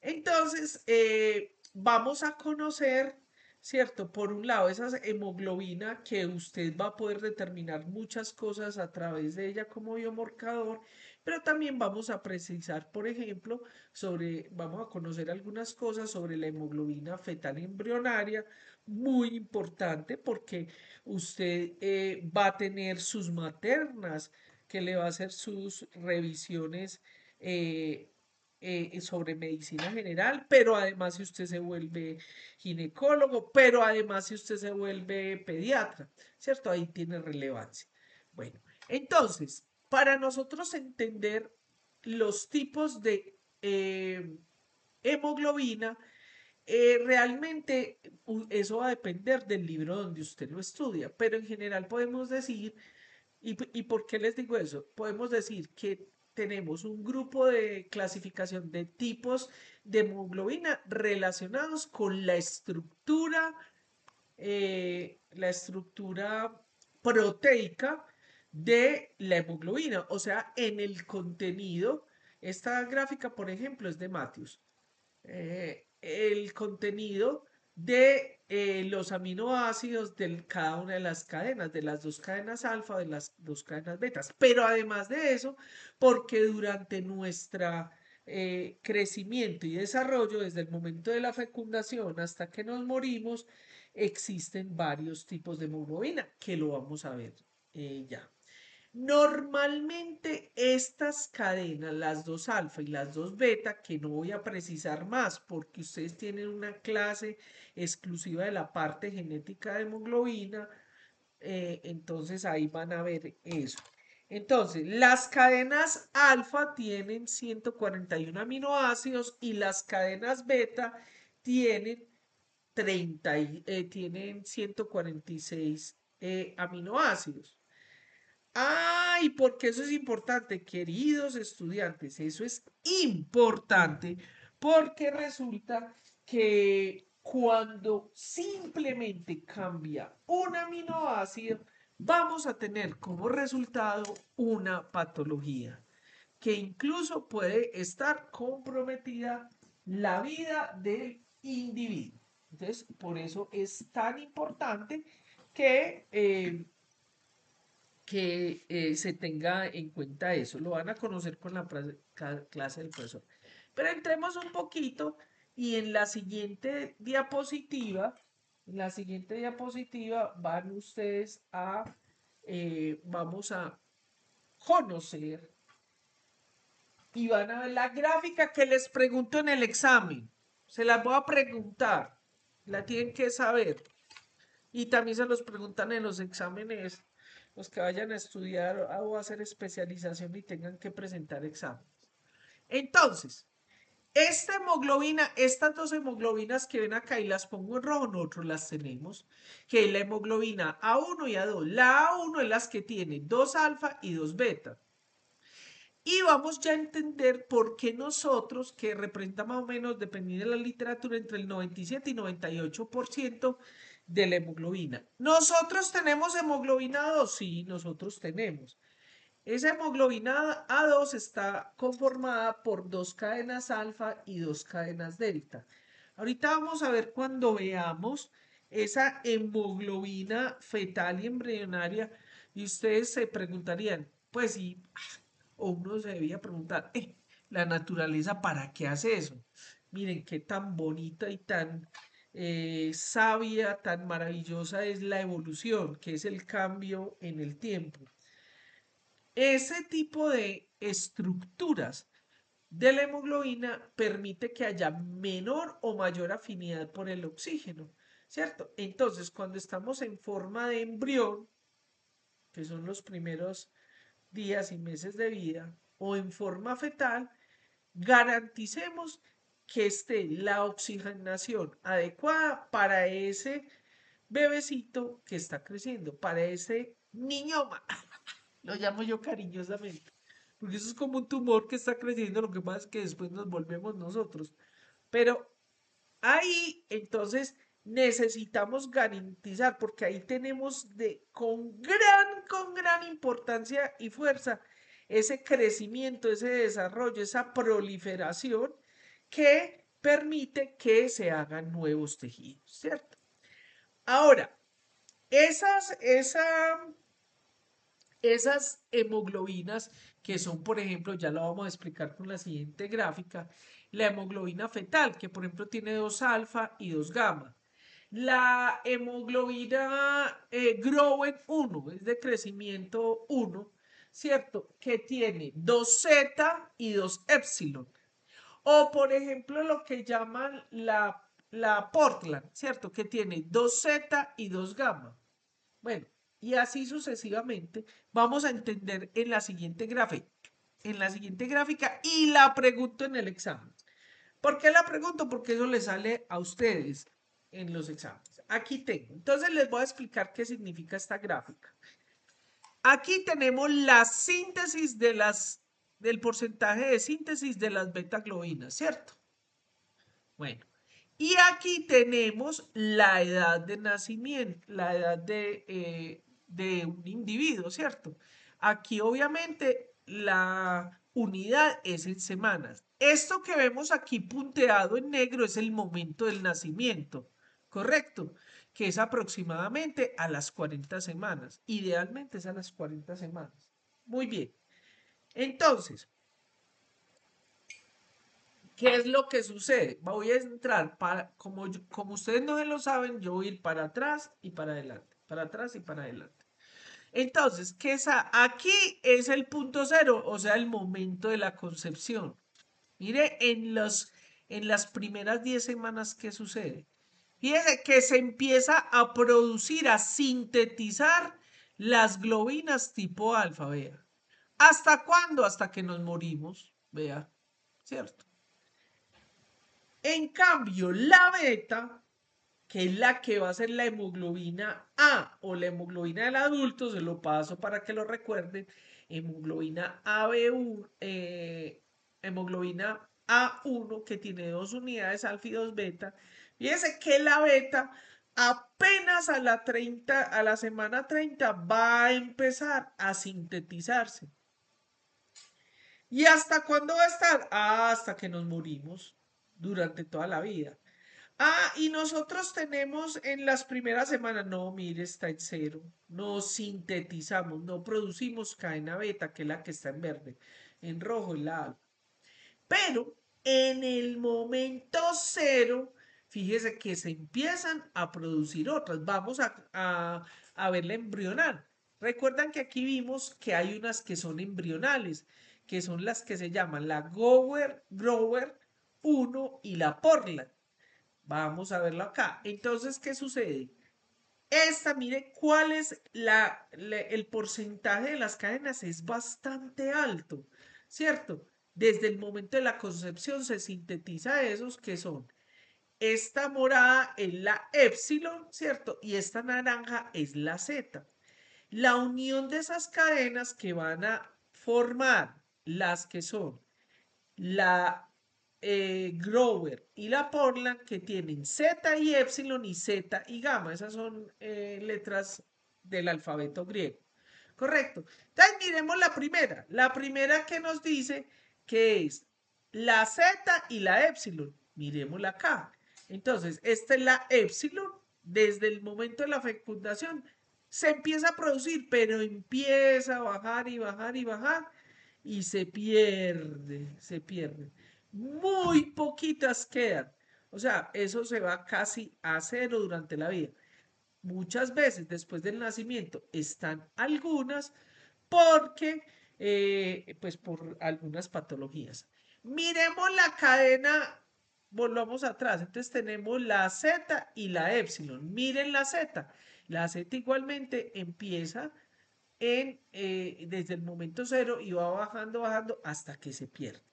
Entonces, vamos a conocer, ¿cierto? Por un lado, esa hemoglobina que usted va a poder determinar muchas cosas a través de ella como biomarcador, pero también vamos a precisar, por ejemplo, vamos a conocer algunas cosas sobre la hemoglobina fetal embrionaria, muy importante porque usted va a tener sus maternas que le va a hacer sus revisiones. eh, sobre medicina general, pero además si usted se vuelve ginecólogo, pero además si usted se vuelve pediatra, ¿cierto? Ahí tiene relevancia. Bueno, entonces, para nosotros entender los tipos de hemoglobina, realmente eso va a depender del libro donde usted lo estudia, pero en general podemos decir, ¿y por qué les digo eso? Podemos decir que tenemos un grupo de clasificación de tipos de hemoglobina relacionados con la estructura proteica de la hemoglobina, o sea, en el contenido. Esta gráfica, por ejemplo, es de Matthews. El contenido de los aminoácidos de cada una de las cadenas, de las dos cadenas alfa, de las dos cadenas betas. Pero además de eso, porque durante nuestro crecimiento y desarrollo, desde el momento de la fecundación hasta que nos morimos, existen varios tipos de hemoglobina, que lo vamos a ver ya. Normalmente estas cadenas, las dos alfa y las dos beta, que no voy a precisar más porque ustedes tienen una clase exclusiva de la parte genética de hemoglobina, entonces ahí van a ver eso. Entonces, las cadenas alfa tienen 141 aminoácidos y las cadenas beta tienen tienen 146 aminoácidos. Ay, porque eso es importante, queridos estudiantes, eso es importante porque resulta que cuando simplemente cambia un aminoácido, vamos a tener como resultado una patología que incluso puede estar comprometida la vida del individuo. Entonces, por eso es tan importante que se tenga en cuenta eso. Lo van a conocer con la clase del profesor. Pero entremos un poquito y en la siguiente diapositiva van ustedes vamos a conocer y van a ver la gráfica que les pregunto en el examen. Se las voy a preguntar, la tienen que saber. Y también se los preguntan en los exámenes, los que vayan a estudiar o a hacer especialización y tengan que presentar exámenes. Entonces, esta hemoglobina, estas dos hemoglobinas que ven acá y las pongo en rojo, nosotros las tenemos, que es la hemoglobina A1 y A2. La A1 es las que tiene 2 alfa y 2 beta. Y vamos ya a entender por qué nosotros, que representa más o menos, dependiendo de la literatura, entre el 97 y 98% de la hemoglobina. ¿Nosotros tenemos hemoglobina A2? Sí, nosotros tenemos. Esa hemoglobina A2 está conformada por 2 cadenas alfa y 2 cadenas delta. Ahorita vamos a ver cuando veamos esa hemoglobina fetal y embrionaria y ustedes se preguntarían, pues sí, o uno se debía preguntar, la naturaleza, ¿para qué hace eso? Miren qué tan bonita y tan sabia, tan maravillosa es la evolución, que es el cambio en el tiempo. Ese tipo de estructuras de la hemoglobina permite que haya menor o mayor afinidad por el oxígeno, ¿cierto? Entonces, cuando estamos en forma de embrión, que son los primeros días y meses de vida, o en forma fetal, garanticemos que esté la oxigenación adecuada para ese bebecito que está creciendo, para ese niñoma, lo llamo yo cariñosamente, porque eso es como un tumor que está creciendo, lo que pasa es que después nos volvemos nosotros. Pero ahí entonces necesitamos garantizar, porque ahí tenemos con gran importancia y fuerza ese crecimiento, ese desarrollo, esa proliferación que permite que se hagan nuevos tejidos, ¿cierto? Ahora, esas hemoglobinas que son, por ejemplo, ya lo vamos a explicar con la siguiente gráfica, la hemoglobina fetal, que por ejemplo tiene 2 alfa y 2 gamma. La hemoglobina Growen 1, es de crecimiento 1, ¿cierto? Que tiene 2 zeta y 2 épsilon. O por ejemplo lo que llaman la Portland, ¿cierto? Que tiene 2 zeta y 2 gamma. Bueno, y así sucesivamente vamos a entender en la siguiente gráfica. En la siguiente gráfica y la pregunto en el examen. ¿Por qué la pregunto? Porque eso le sale a ustedes en los exámenes. Aquí tengo. Entonces les voy a explicar qué significa esta gráfica. Aquí tenemos la síntesis del porcentaje de síntesis de las beta-globinas, ¿cierto? Bueno, y aquí tenemos la edad de nacimiento, la edad de un individuo, ¿cierto? Aquí obviamente la unidad es en semanas. Esto que vemos aquí punteado en negro es el momento del nacimiento, ¿correcto? Que es aproximadamente a las 40 semanas. Idealmente es a las 40 semanas. Muy bien. Entonces, ¿qué es lo que sucede? Voy a entrar como ustedes no se lo saben, yo voy a ir para atrás y para adelante, para atrás y para adelante. Entonces, aquí es el punto cero, o sea, el momento de la concepción. Mire, en las primeras 10 semanas, ¿qué sucede? Fíjese que se empieza a producir, a sintetizar las globinas tipo alfa, vea. ¿Hasta cuándo? Hasta que nos morimos, vea, ¿cierto? En cambio, la beta, que es la que va a ser la hemoglobina A o la hemoglobina del adulto, se lo paso para que lo recuerden, hemoglobina AB1, hemoglobina A1 que tiene 2 unidades alfa y 2 beta. Fíjense que la beta apenas a la semana 30 va a empezar a sintetizarse. ¿Y hasta cuándo va a estar? Hasta que nos morimos durante toda la vida. Y nosotros tenemos en las primeras semanas, no, mire, está en cero. No sintetizamos, no producimos cadena beta, que es la que está en verde. En rojo es la alfa. Pero en el momento cero, fíjese que se empiezan a producir otras. Vamos a ver la embrional. Recuerdan que aquí vimos que hay unas que son embrionales, que son las que se llaman la Grower 1 y la Portland. Vamos a verlo acá. Entonces, ¿qué sucede? Esta, mire cuál es el porcentaje de las cadenas, es bastante alto, ¿cierto? Desde el momento de la concepción se sintetiza esos que son, esta morada es la epsilon, ¿cierto? Y esta naranja es la zeta. La unión de esas cadenas que van a formar las que son la Grover y la Portland, que tienen Z y Epsilon y Z y gamma. Esas son letras del alfabeto griego. Correcto. Entonces miremos la primera. La primera que nos dice que es la Z y la Epsilon. Miremosla acá. Entonces, esta es la Epsilon. Desde el momento de la fecundación se empieza a producir, pero empieza a bajar y bajar y bajar y se pierde, se pierde. Muy poquitas quedan. O sea, eso se va casi a cero durante la vida. Muchas veces después del nacimiento están algunas porque, pues por algunas patologías. Miremos la cadena, volvamos atrás. Entonces tenemos la Z y la epsilon. Miren la Z. La Z igualmente empieza desde el momento cero y va bajando, bajando hasta que se pierde.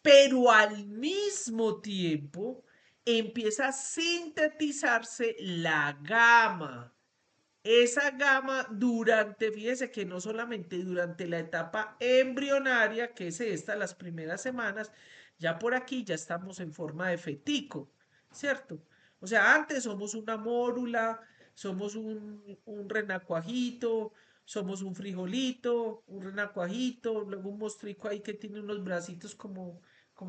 Pero al mismo tiempo empieza a sintetizarse la gama. Esa gama durante, fíjese que no solamente durante la etapa embrionaria, que es esta, las primeras semanas, ya por aquí ya estamos en forma de fetico, ¿cierto? O sea, antes somos una mórula, somos un renacuajito, somos un frijolito, un renacuajito, luego un mostrico ahí que tiene unos bracitos como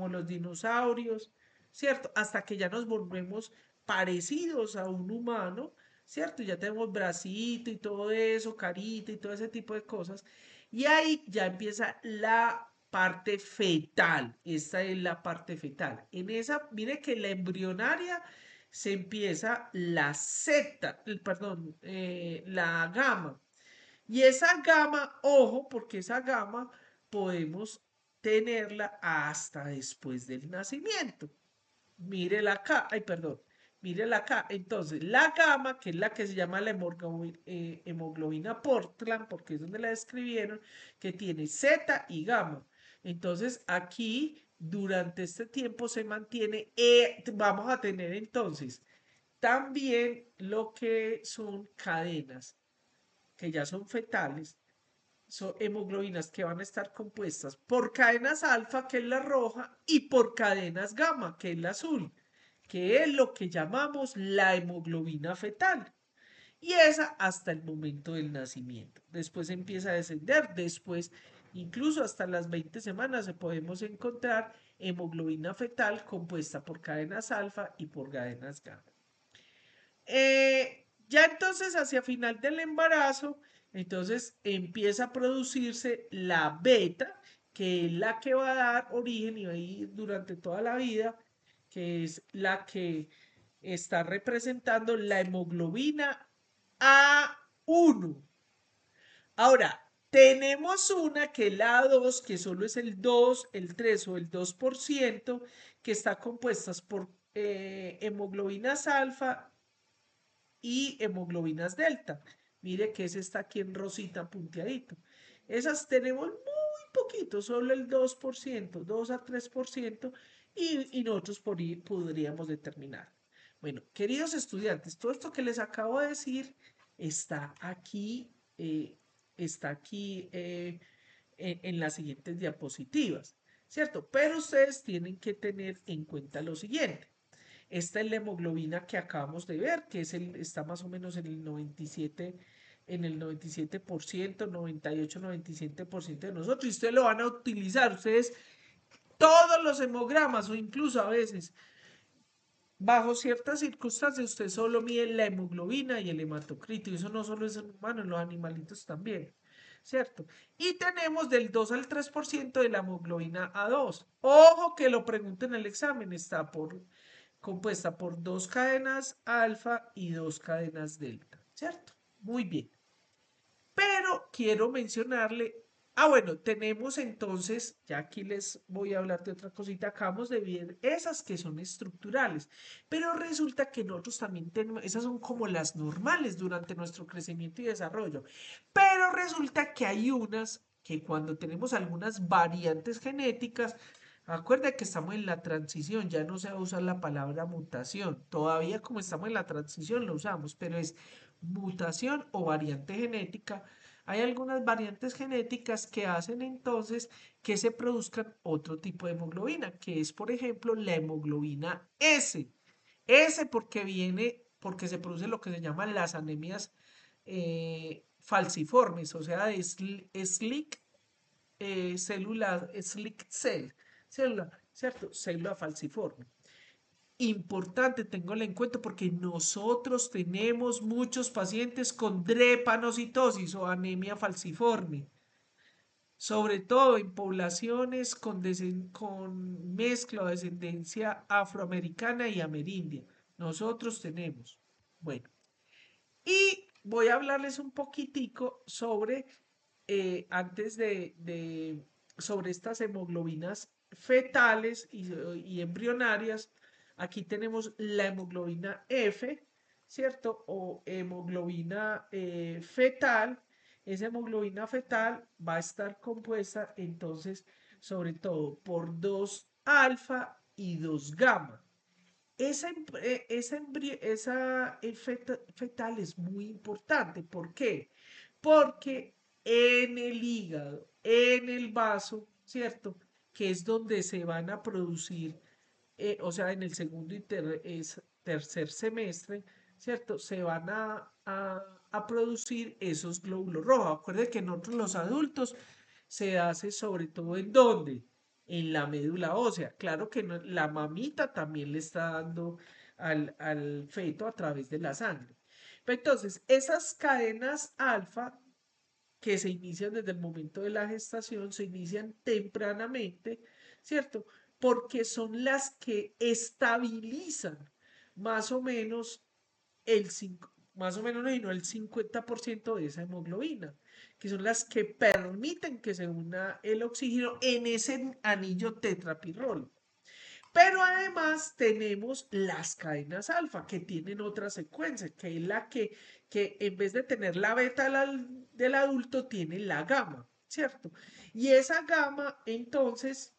los dinosaurios, ¿cierto? Hasta que ya nos volvemos parecidos a un humano, ¿cierto? Ya tenemos bracito y todo eso, carita y todo ese tipo de cosas. Y ahí ya empieza la parte fetal. Esta es la parte fetal. En esa, mire que la embrionaria se empieza la zeta, perdón, la gama. Y esa gama, ojo, porque esa gama podemos tenerla hasta después del nacimiento. Mírela acá, ay, perdón, mírela acá. Entonces, la gama, que es la que se llama la hemoglobina Portland, porque es donde la describieron, que tiene Z y gamma. Entonces, aquí, durante este tiempo se mantiene, vamos a tener entonces también lo que son cadenas, que ya son fetales, son hemoglobinas que van a estar compuestas por cadenas alfa, que es la roja, y por cadenas gamma, que es la azul, que es lo que llamamos la hemoglobina fetal. Y esa hasta el momento del nacimiento. Después empieza a descender, después incluso hasta las 20 semanas se podemos encontrar hemoglobina fetal compuesta por cadenas alfa y por cadenas gamma. Ya entonces hacia final del embarazo, entonces empieza a producirse la beta, que es la que va a dar origen y va a ir durante toda la vida, que es la que está representando la hemoglobina A1. Ahora, tenemos una que es la A2, que solo es el 2, el 3 o el 2%, que está compuesta por hemoglobinas alfa y hemoglobinas delta. Mire que ese está aquí en rosita punteadito. Esas tenemos muy poquito, solo el 2%, 2 a 3%, y nosotros por ahí podríamos determinar. Bueno, queridos estudiantes, todo esto que les acabo de decir está aquí, en las siguientes diapositivas, ¿cierto? Pero ustedes tienen que tener en cuenta lo siguiente. Esta es la hemoglobina que acabamos de ver, que está más o menos en el 97, en el 97%, 98, 97% de nosotros. Y ustedes lo van a utilizar, ustedes, todos los hemogramas o incluso a veces, bajo ciertas circunstancias, usted solo mide la hemoglobina y el hematocrito. Y eso no solo es en humanos, en los animalitos también. ¿Cierto? Y tenemos del 2 al 3% de la hemoglobina A2. Ojo que lo pregunten en el examen, está compuesta por dos cadenas alfa y dos cadenas delta, ¿cierto? Muy bien. Pero Pero quiero mencionarle, bueno, tenemos entonces, ya aquí les voy a hablar de otra cosita, acabamos de ver esas que son estructurales, pero resulta que nosotros también tenemos, esas son como las normales durante nuestro crecimiento y desarrollo, pero resulta que hay unas que cuando tenemos algunas variantes genéticas, acuerda que estamos en la transición, ya no se va a usar la palabra mutación, todavía como estamos en la transición lo usamos, pero es mutación o variante genética. Hay algunas variantes genéticas que hacen entonces que se produzcan otro tipo de hemoglobina, que es, por ejemplo, la hemoglobina S. S porque se produce lo que se llaman las anemias falciformes, o sea, Slick célula, ¿cierto? Célula falciforme. Importante, tengo en cuenta porque nosotros tenemos muchos pacientes con drepanocitosis o anemia falciforme, sobre todo en poblaciones con mezcla o descendencia afroamericana y amerindia. Nosotros tenemos. Bueno, y voy a hablarles un poquitico sobre, sobre estas hemoglobinas fetales y embrionarias. Aquí tenemos la hemoglobina F, ¿cierto? O hemoglobina fetal. Esa hemoglobina fetal va a estar compuesta entonces sobre todo por 2 alfa y 2 gamma. Esa fetal es muy importante. ¿Por qué? Porque en el hígado, en el vaso, ¿cierto? Que es donde se van a producir, o sea, en el segundo y tercer semestre, ¿cierto? Se van a producir esos glóbulos rojos. Acuérdense que en nosotros los adultos se hace sobre todo ¿en dónde? En la médula ósea. Claro que la mamita también le está dando al feto a través de la sangre. Pero entonces, esas cadenas alfa que se inician desde el momento de la gestación, se inician tempranamente, ¿cierto? Porque son las que estabilizan más o menos más o menos y no el 50% de esa hemoglobina, que son las que permiten que se una el oxígeno en ese anillo tetrapirrol. Pero además tenemos las cadenas alfa, que tienen otra secuencia, que es la que en vez de tener la beta del adulto, tiene la gamma, ¿cierto? Y esa gamma, entonces,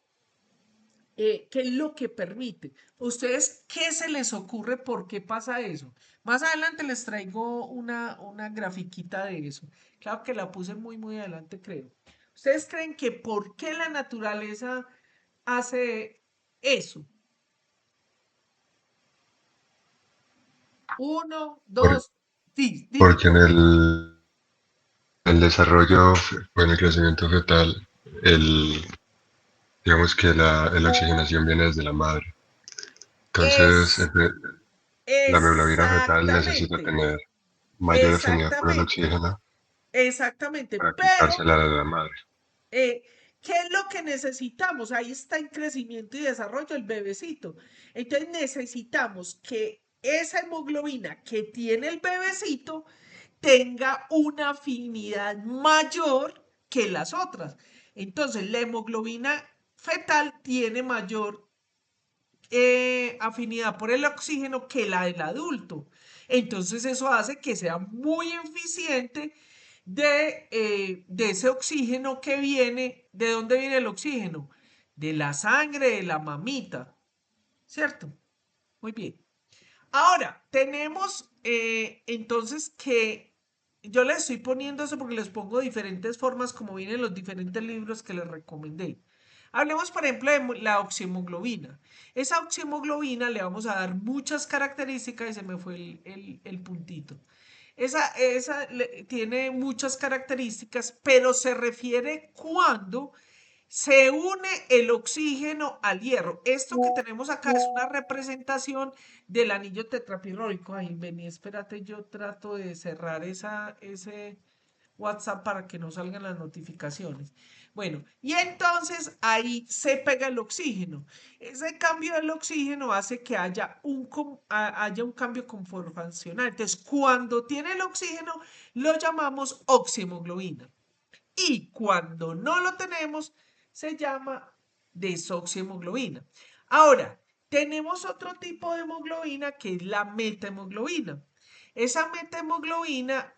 ¿qué es lo que permite? ¿Ustedes qué se les ocurre por qué pasa eso? Más adelante les traigo una grafiquita de eso. Claro que la puse muy, muy adelante, creo. ¿Ustedes creen que por qué la naturaleza hace eso? Uno, Por- dos, dime. Porque en el desarrollo, en el crecimiento fetal, el, digamos que la oxigenación viene desde la madre. Entonces, Es la hemoglobina fetal necesita exactamente, tener mayor afinidad por el exactamente, oxígeno exactamente. para Pero, quitársela de la madre. eh, ¿qué es lo que necesitamos? Ahí está en crecimiento y desarrollo el bebecito. Entonces necesitamos que esa hemoglobina que tiene el bebecito tenga una afinidad mayor que las otras. Entonces, la hemoglobina fetal tiene mayor afinidad por el oxígeno que la del adulto. Entonces eso hace que sea muy eficiente de ese oxígeno que viene. ¿De dónde viene el oxígeno? De la sangre de la mamita, ¿cierto? Muy bien. Ahora, tenemos entonces que yo les estoy poniendo eso porque les pongo diferentes formas como vienen los diferentes libros que les recomendé. Hablemos, por ejemplo, de la oxihemoglobina. Esa oxihemoglobina le vamos a dar muchas características y se me fue el puntito. Tiene muchas características, pero se refiere cuando se une el oxígeno al hierro. Esto que tenemos acá es una representación del anillo tetrapirrólico. Ay, vení, espérate, yo trato de cerrar WhatsApp para que no salgan las notificaciones. Bueno, y entonces ahí se pega el oxígeno. Ese cambio del oxígeno hace que haya un cambio conformacional. Entonces, cuando tiene el oxígeno, lo llamamos oxiemoglobina. Y cuando no lo tenemos, se llama desoxiemoglobina. Ahora, tenemos otro tipo de hemoglobina que es la metahemoglobina. Esa metahemoglobina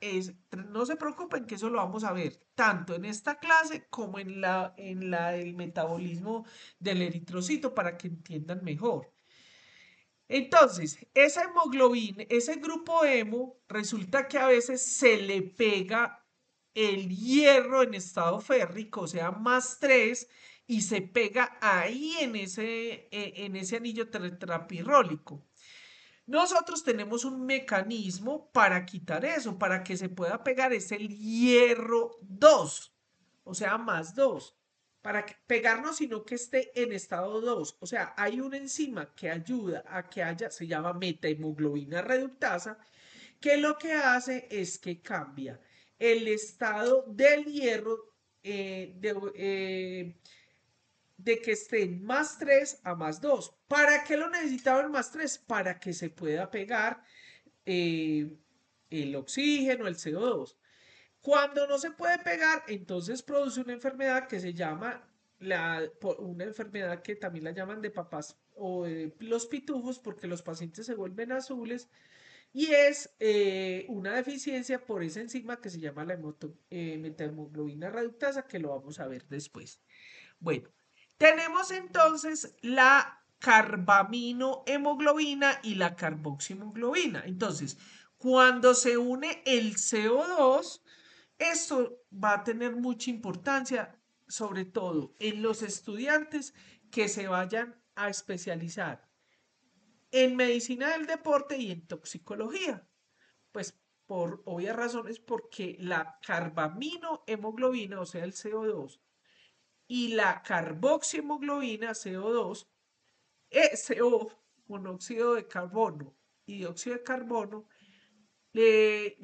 no se preocupen que eso lo vamos a ver tanto en esta clase como en la del metabolismo del eritrocito para que entiendan mejor. Entonces, esa hemoglobina, ese grupo hemo, resulta que a veces se le pega el hierro en estado férrico, o sea, +3, y se pega ahí en ese anillo tetrapirrólico. Nosotros tenemos un mecanismo para quitar eso, para que se pueda pegar, es el hierro 2, o sea, +2 para pegarnos, sino que esté en estado 2. O sea, hay una enzima que ayuda a que haya, se llama metahemoglobina reductasa, que lo que hace es que cambia el estado del hierro de que esté en +3 a +2. ¿Para qué lo necesitaba el +3? Para que se pueda pegar eh, el oxígeno, el CO2. Cuando no se puede pegar, entonces produce una enfermedad que se llama una enfermedad que también la llaman de papás o de los pitufos, porque los pacientes se vuelven azules y es una deficiencia por esa enzima que se llama la metahemoglobina reductasa, que lo vamos a ver después. Bueno, tenemos entonces la carbaminohemoglobina y la carboxiemoglobina. Entonces, cuando se une el CO2, esto va a tener mucha importancia, sobre todo en los estudiantes que se vayan a especializar en medicina del deporte y en toxicología. Pues por obvias razones, porque la carbaminohemoglobina, o sea, el CO2, y la carboxiemoglobina, CO2, CO, monóxido de carbono y dióxido de carbono, se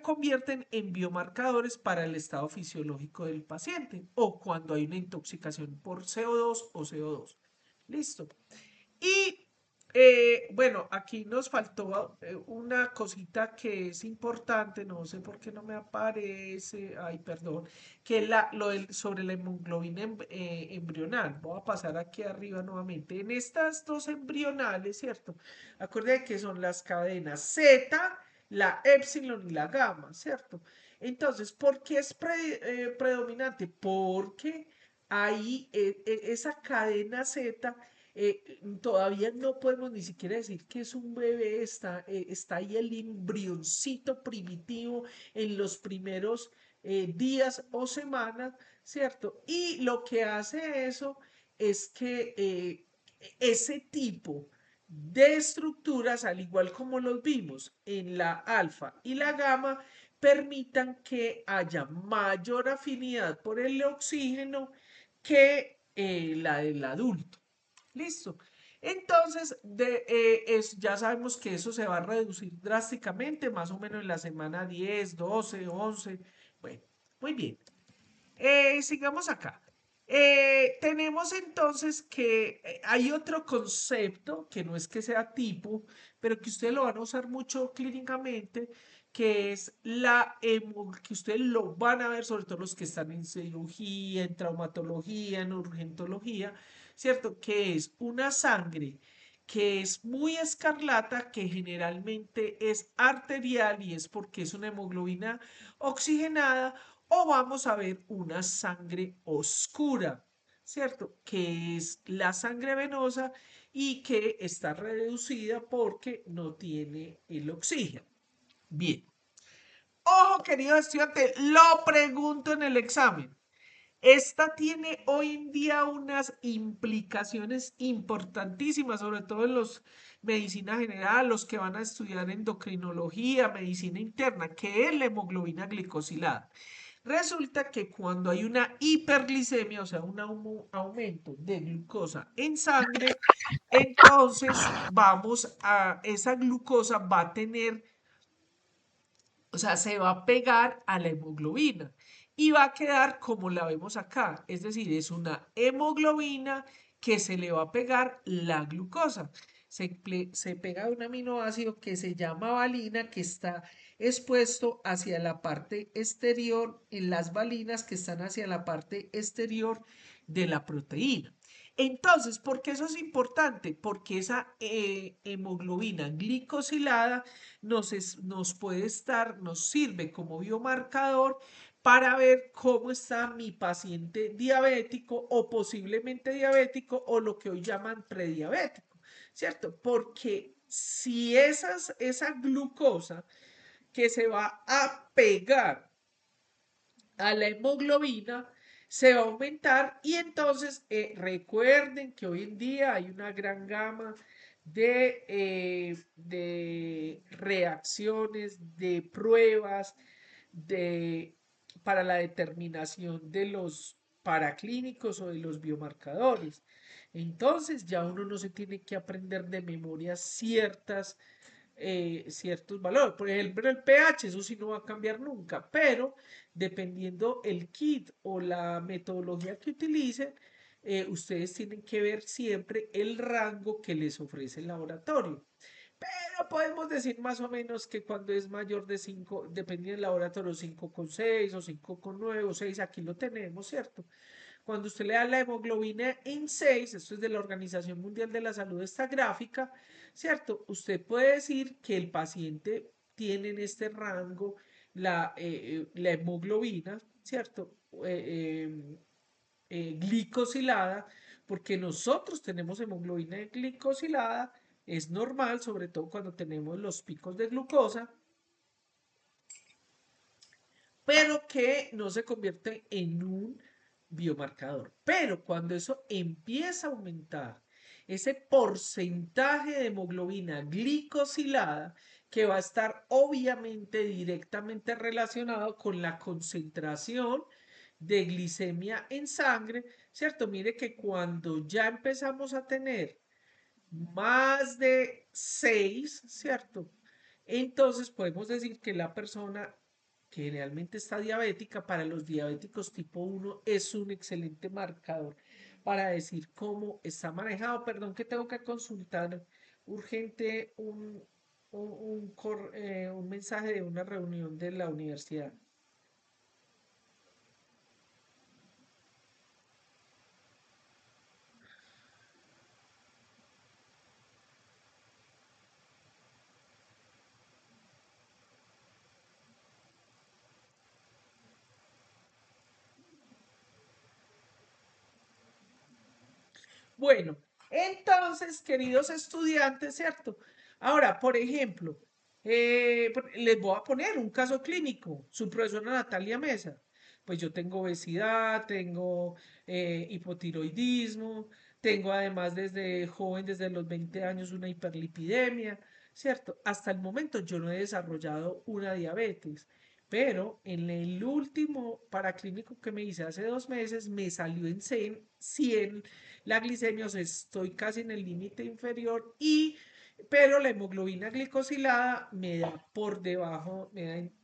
convierten en biomarcadores para el estado fisiológico del paciente o cuando hay una intoxicación por CO2 o CO2. Listo. Y bueno, aquí nos faltó una cosita que es importante, no sé por qué no me aparece, ay, perdón, que es sobre la hemoglobina embrional. Voy a pasar aquí arriba nuevamente. En estas dos embrionales, ¿cierto? Acuérdense que son las cadenas Z, la epsilon y la gamma, ¿cierto? Entonces, ¿por qué es predominante? Porque ahí esa cadena Z todavía no podemos ni siquiera decir que es un bebé, está ahí el embrioncito primitivo en los primeros días o semanas, ¿cierto? Y lo que hace eso es que ese tipo de estructuras, al igual como los vimos en la alfa y la gamma, permitan que haya mayor afinidad por el oxígeno que la del adulto. Listo. Entonces, ya sabemos que eso se va a reducir drásticamente, más o menos en la semana 10, 12, 11. Bueno, muy bien. Sigamos acá. Tenemos entonces que hay otro concepto que no es que sea tipo, pero que ustedes lo van a usar mucho clínicamente, que es que ustedes lo van a ver, sobre todo los que están en cirugía, en traumatología, en urgentología, ¿cierto? Que es una sangre que es muy escarlata, que generalmente es arterial y es porque es una hemoglobina oxigenada, o vamos a ver una sangre oscura, ¿cierto? Que es la sangre venosa y que está reducida porque no tiene el oxígeno. Bien. Ojo, querido estudiante, lo pregunto en el examen. Esta tiene hoy en día unas implicaciones importantísimas, sobre todo en los medicina general, los que van a estudiar endocrinología, medicina interna, que es la hemoglobina glicosilada. Resulta que cuando hay una hiperglicemia, o sea, un aumento de glucosa en sangre, entonces esa glucosa va a tener O sea, se va a pegar a la hemoglobina y va a quedar como la vemos acá. Es decir, es una hemoglobina que se le va a pegar la glucosa. Se pega a un aminoácido que se llama valina, que está expuesto hacia la parte exterior, en las valinas que están hacia la parte exterior de la proteína. Entonces, ¿por qué eso es importante? Porque esa hemoglobina glicosilada nos puede estar, nos sirve como biomarcador para ver cómo está mi paciente diabético o posiblemente diabético o lo que hoy llaman prediabético, ¿cierto? Porque si esa glucosa que se va a pegar a la hemoglobina se va a aumentar y entonces recuerden que hoy en día hay una gran gama de reacciones, de pruebas para la determinación de los paraclínicos o de los biomarcadores. Entonces ya uno no se tiene que aprender de memoria ciertos valores. Por ejemplo, el pH, eso sí no va a cambiar nunca, pero dependiendo el kit o la metodología que utilicen, ustedes tienen que ver siempre el rango que les ofrece el laboratorio. Pero podemos decir más o menos que cuando es mayor de 5, depende del laboratorio, 5,6 o 5,9 o 6, aquí lo tenemos, ¿cierto? Cuando usted le da la hemoglobina en 6, esto es de la Organización Mundial de la Salud, esta gráfica, ¿cierto? Usted puede decir que el paciente tiene en este rango la hemoglobina, ¿cierto? Glicosilada, porque nosotros tenemos hemoglobina glicosilada, es normal, sobre todo cuando tenemos los picos de glucosa, pero que no se convierte en un biomarcador. Pero cuando eso empieza a aumentar, ese porcentaje de hemoglobina glicosilada, que va a estar obviamente directamente relacionado con la concentración de glicemia en sangre, ¿cierto? Mire que cuando ya empezamos a tener más de 6, ¿cierto? Entonces podemos decir que la persona que realmente está diabética, para los diabéticos tipo 1 es un excelente marcador para decir cómo está manejado. Perdón que tengo que consultar urgente un mensaje de una reunión de la universidad. Bueno, entonces, queridos estudiantes, ¿cierto? Ahora, por ejemplo, les voy a poner un caso clínico, su profesora Natalia Mesa. Pues yo tengo obesidad, tengo hipotiroidismo, tengo además desde joven, desde los 20 años, una hiperlipidemia, ¿cierto? Hasta el momento yo no he desarrollado una diabetes, pero en el último paraclínico que me hice hace 2 meses me salió en 100 la glicemia, o sea, estoy casi en el límite inferior pero la hemoglobina glicosilada me da por debajo, me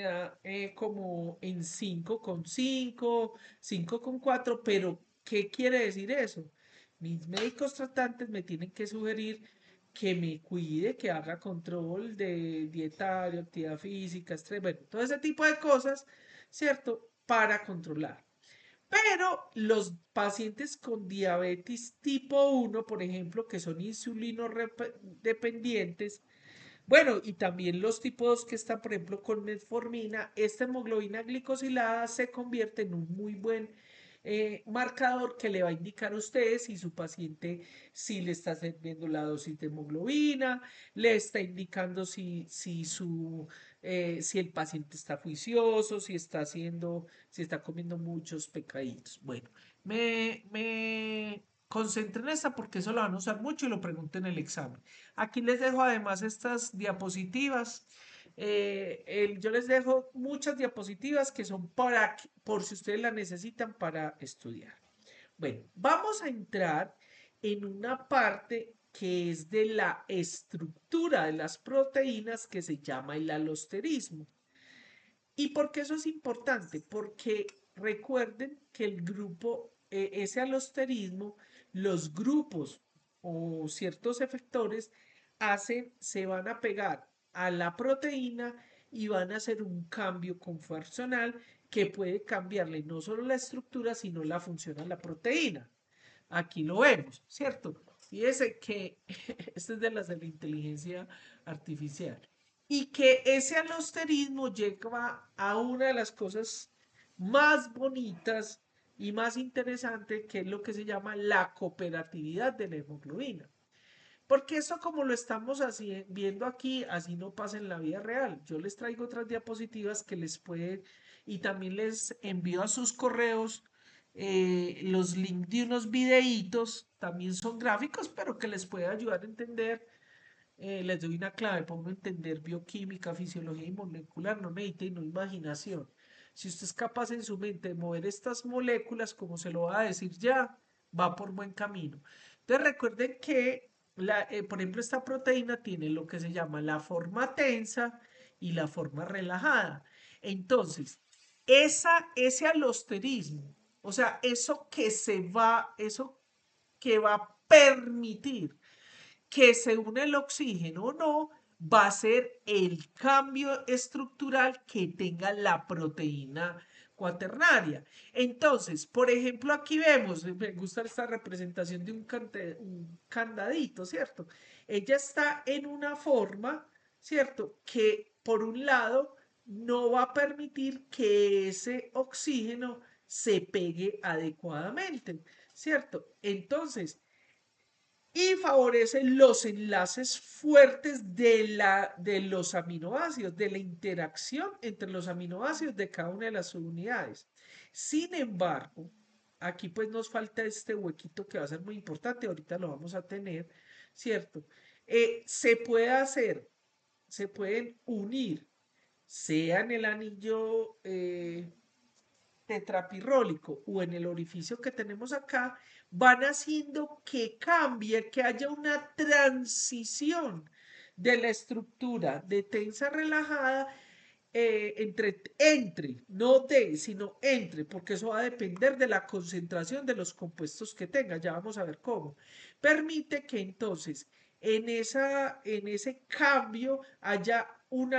da como en 5,5, 5,4, pero ¿qué quiere decir eso? Mis médicos tratantes me tienen que sugerir que me cuide, que haga control de dietario, actividad física, estrés, bueno, todo ese tipo de cosas, ¿cierto? Para controlar. Pero los pacientes con diabetes tipo 1, por ejemplo, que son insulino dependientes, bueno, y también los tipos 2 que están, por ejemplo, con metformina, esta hemoglobina glicosilada se convierte en un muy buen marcador que le va a indicar a ustedes si su paciente, si le está viendo la dosis de hemoglobina, le está indicando si el paciente está juicioso, si está comiendo muchos pecaditos. Bueno, me concentré en esta porque eso lo van a usar mucho y lo pregunté en el examen. Aquí les dejo además estas diapositivas. Yo les dejo muchas diapositivas que son por si ustedes las necesitan para estudiar. Bueno, vamos a entrar en una parte que es de la estructura de las proteínas que se llama el alosterismo. ¿Y por qué eso es importante? Porque recuerden que el grupo, ese alosterismo, los grupos o ciertos efectores se van a pegar a la proteína y van a hacer un cambio conformacional que puede cambiarle no solo la estructura, sino la función a la proteína. Aquí lo vemos, ¿cierto? Fíjese que esto es de las de la inteligencia artificial. Y que ese alosterismo lleva a una de las cosas más bonitas y más interesantes, que es lo que se llama la cooperatividad de la hemoglobina. Porque eso como lo estamos viendo aquí, así no pasa en la vida real. Yo les traigo otras diapositivas que les pueden, y también les envío a sus correos los links de unos videitos, también son gráficos, pero que les puede ayudar a entender. Les doy una clave, pongo a entender bioquímica, fisiología y molecular, no mente y no imaginación. Si usted es capaz en su mente de mover estas moléculas, como se lo va a decir ya, va por buen camino. Entonces recuerden que, por ejemplo, esta proteína tiene lo que se llama la forma tensa y la forma relajada. Entonces, ese alosterismo, o sea, eso que va a permitir que según el oxígeno o no, va a ser el cambio estructural que tenga la proteína cuaternaria. Entonces, por ejemplo, aquí vemos, me gusta esta representación de un candadito, ¿cierto? Ella está en una forma, ¿cierto? Que por un lado no va a permitir que ese oxígeno se pegue adecuadamente, ¿cierto? Entonces, y favorece los enlaces fuertes de los aminoácidos, de la interacción entre los aminoácidos de cada una de las subunidades. Sin embargo, aquí pues nos falta este huequito que va a ser muy importante, ahorita lo vamos a tener, ¿cierto? Se pueden unir, sea en el anillo tetrapirrólico o en el orificio que tenemos acá, van haciendo que cambie, que haya una transición de la estructura de tensa relajada no de, sino entre, porque eso va a depender de la concentración de los compuestos que tenga, ya vamos a ver cómo. Permite que entonces en ese cambio haya un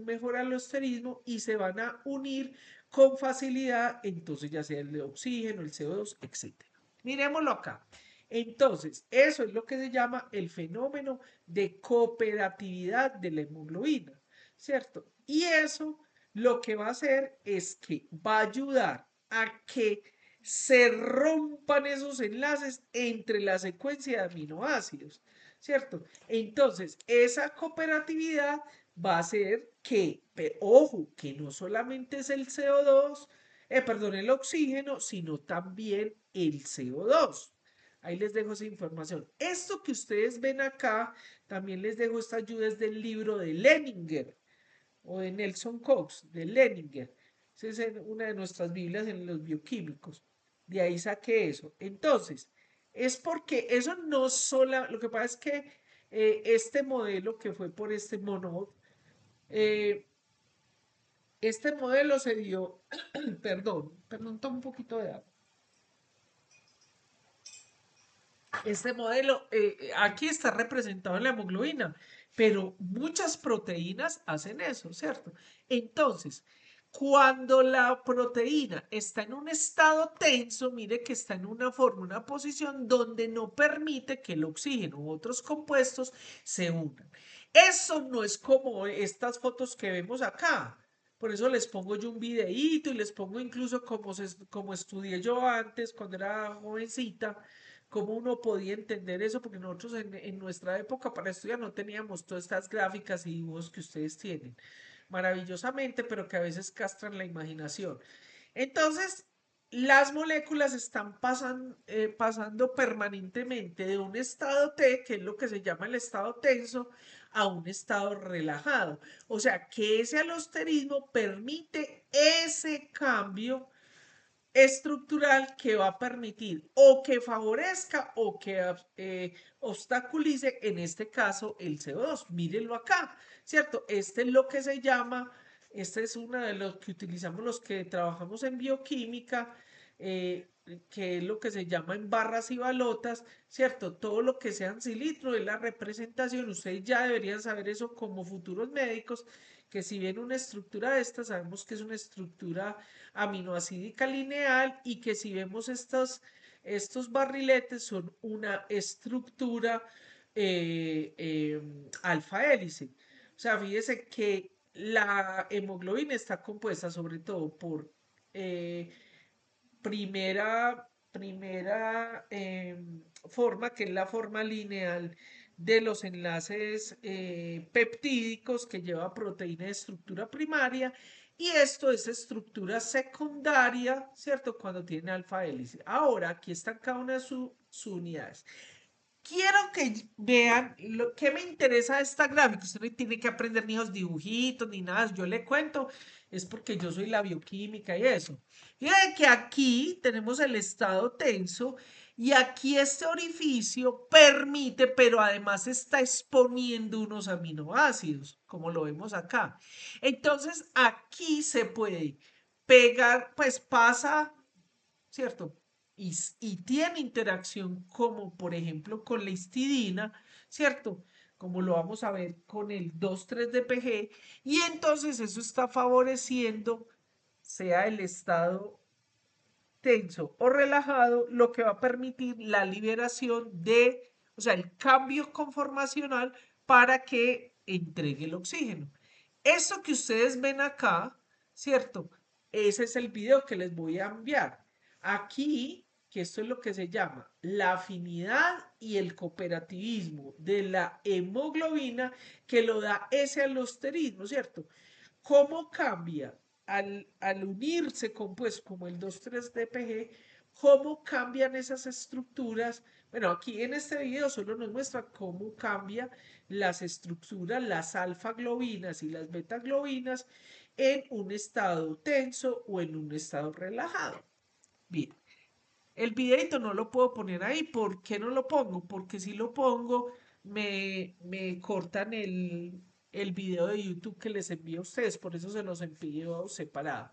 mejor alosterismo y se van a unir con facilidad, entonces ya sea el de oxígeno, el CO2, etc. Miremoslo acá. Entonces, eso es lo que se llama el fenómeno de cooperatividad de la hemoglobina, ¿cierto? Y eso lo que va a hacer es que va a ayudar a que se rompan esos enlaces entre la secuencia de aminoácidos, ¿cierto? Entonces, esa cooperatividad va a hacer que, ojo, que no solamente es el CO2, perdón, el oxígeno, sino también el CO2. Ahí les dejo esa información. Esto que ustedes ven acá, también les dejo esta ayuda, es del libro de Leninger o de Nelson Cox, de Leninger. Esa es una de nuestras Biblias en los bioquímicos. De ahí saqué eso. Entonces, es porque eso no solo, lo que pasa es que este modelo que fue por este Monod, este modelo se dio, perdón, toma un poquito de agua. Este modelo, aquí está representado en la hemoglobina, pero muchas proteínas hacen eso, ¿cierto? Entonces, cuando la proteína está en un estado tenso, mire que está en una forma, una posición donde no permite que el oxígeno u otros compuestos se unan. Eso no es como estas fotos que vemos acá. Por eso les pongo yo un videíto y les pongo incluso como estudié yo antes cuando era jovencita, cómo uno podía entender eso, porque nosotros en nuestra época para estudiar no teníamos todas estas gráficas y dibujos que ustedes tienen maravillosamente, pero que a veces castran la imaginación. Entonces, las moléculas están pasando permanentemente de un estado T, que es lo que se llama el estado tenso, a un estado relajado. O sea, que ese alosterismo permite ese cambio estructural que va a permitir o que favorezca o que obstaculice, en este caso, el CO2. Mírenlo acá, ¿cierto? Este es lo que se llama, este es uno de los que utilizamos los que trabajamos en bioquímica, que es lo que se llama en barras y balotas, ¿cierto? Todo lo que sea en cilindro es la representación. Ustedes ya deberían saber eso como futuros médicos, que si bien una estructura de esta, sabemos que es una estructura aminoacídica lineal y que si vemos estos barriletes son una estructura alfa hélice. O sea, fíjese que la hemoglobina está compuesta sobre todo por eh, primera forma, que es la forma lineal de los enlaces peptídicos que lleva proteína de estructura primaria, y esto es estructura secundaria, ¿cierto? Cuando tiene alfa hélice. Ahora, aquí están cada una de sus unidades. Quiero que vean lo que me interesa de esta gráfica. Usted no tiene que aprender ni los dibujitos ni nada. Yo le cuento, es porque yo soy la bioquímica y eso. Fíjense que aquí tenemos el estado tenso y aquí este orificio permite, pero además está exponiendo unos aminoácidos, como lo vemos acá. Entonces aquí se puede pegar, pues pasa, ¿cierto? Y tiene interacción como por ejemplo con la histidina, ¿cierto? Como lo vamos a ver con el 2,3-DPG, y entonces eso está favoreciendo, sea el estado tenso o relajado, lo que va a permitir la liberación de, o sea, el cambio conformacional para que entregue el oxígeno. Eso que ustedes ven acá, ¿cierto? Ese es el video que les voy a enviar. Aquí, que esto es lo que se llama la afinidad y el cooperativismo de la hemoglobina, que lo da ese alosterismo, ¿cierto? ¿Cómo cambia al unirse con, pues, como el 2,3-DPG? ¿Cómo cambian esas estructuras? Bueno, aquí en este video solo nos muestra cómo cambia las estructuras, las alfa-globinas y las beta-globinas en un estado tenso o en un estado relajado. Bien, el videito no lo puedo poner ahí. ¿Por qué no lo pongo? Porque si lo pongo, me cortan el video de YouTube que les envío a ustedes. Por eso se los envío separado.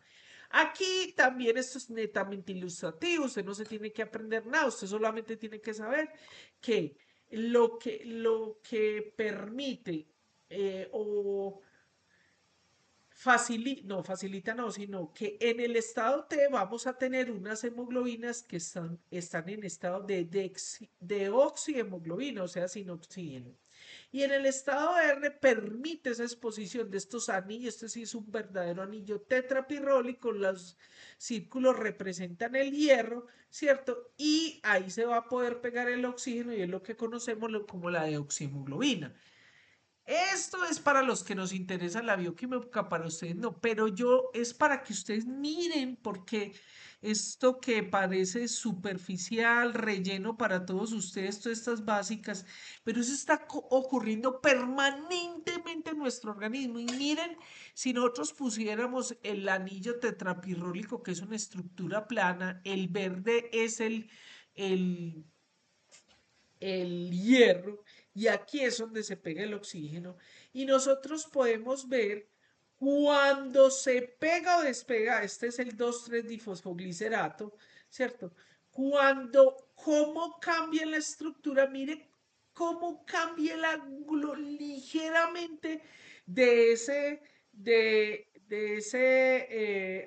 Aquí también esto es netamente ilustrativo. Usted no se tiene que aprender nada. Usted solamente tiene que saber que lo que permite o no facilita, no, sino que en el estado T vamos a tener unas hemoglobinas que están en estado de deoxihemoglobina, o sea, sin oxígeno. Y en el estado R permite esa exposición de estos anillos. Este sí es un verdadero anillo tetrapirrólico. Los círculos representan el hierro, ¿cierto? Y ahí se va a poder pegar el oxígeno y es lo que conocemos como la deoxihemoglobina. Esto es para los que nos interesa la bioquímica, para ustedes no, pero yo es para que ustedes miren, porque esto que parece superficial, relleno para todos ustedes, todas estas básicas, pero eso está ocurriendo permanentemente en nuestro organismo. Y miren, si nosotros pusiéramos el anillo tetrapirrólico, que es una estructura plana, el verde es el el hierro, y aquí es donde se pega el oxígeno, y nosotros podemos ver cuando se pega o despega. Este es el 2,3-difosfoglicerato, ¿cierto? Cómo cambia la estructura, mire cómo cambia el ángulo ligeramente de ese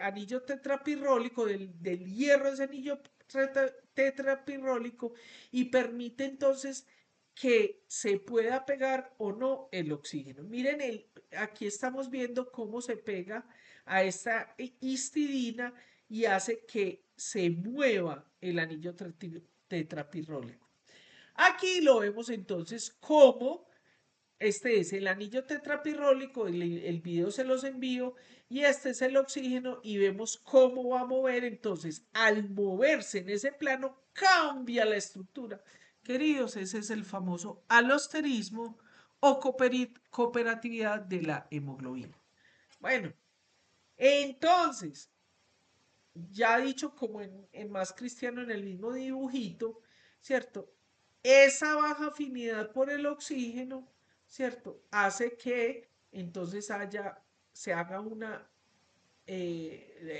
anillo tetrapirrólico, del hierro de ese anillo tetrapirrólico, y permite entonces que se pueda pegar o no el oxígeno. Miren, aquí estamos viendo cómo se pega a esta histidina y hace que se mueva el anillo tetrapirrólico. Aquí lo vemos entonces como este es el anillo tetrapirrólico. El video se los envío, y este es el oxígeno, y vemos cómo va a mover. Entonces, al moverse en ese plano, cambia la estructura. Queridos, ese es el famoso alosterismo o cooperatividad de la hemoglobina. Bueno, entonces, ya dicho como en Más Cristiano, en el mismo dibujito, ¿cierto? Esa baja afinidad por el oxígeno, ¿cierto? Hace que entonces se haga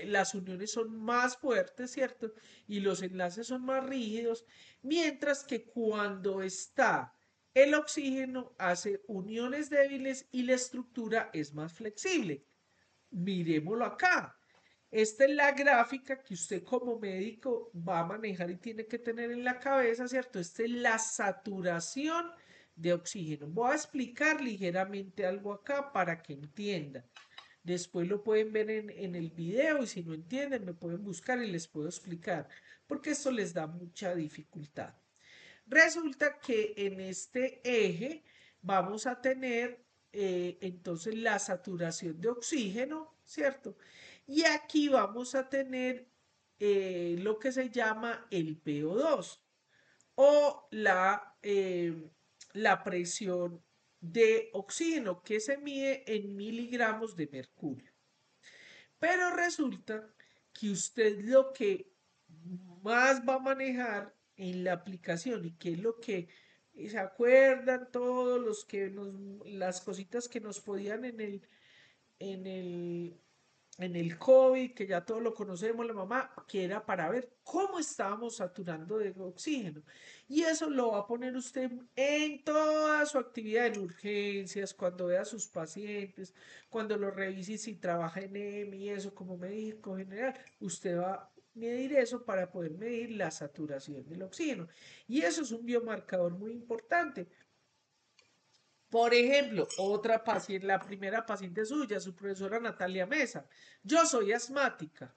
las uniones son más fuertes, ¿cierto? Y los enlaces son más rígidos, mientras que cuando está el oxígeno hace uniones débiles y la estructura es más flexible. Miremoslo acá. Esta es la gráfica que usted como médico va a manejar y tiene que tener en la cabeza, ¿cierto? Esta es la saturación de oxígeno. Voy a explicar ligeramente algo acá para que entiendan. Después lo pueden ver en el video y si no entienden me pueden buscar y les puedo explicar, porque esto les da mucha dificultad. Resulta que en este eje vamos a tener entonces la saturación de oxígeno, ¿cierto? Y aquí vamos a tener lo que se llama el PO2 o la presión de oxígeno que se mide en miligramos de mercurio. Pero resulta que usted lo que más va a manejar en la aplicación y que es lo que se acuerdan todos los que las cositas que nos podían en el, en el COVID, que ya todos lo conocemos, la mamá, que era para ver cómo estábamos saturando de oxígeno. Y eso lo va a poner usted en toda su actividad en urgencias, cuando vea a sus pacientes, cuando lo revise si trabaja en EMI y eso como médico general, usted va a medir eso para poder medir la saturación del oxígeno. Y eso es un biomarcador muy importante. Por ejemplo, otra paciente, la primera paciente suya, su profesora Natalia Mesa. Yo soy asmática.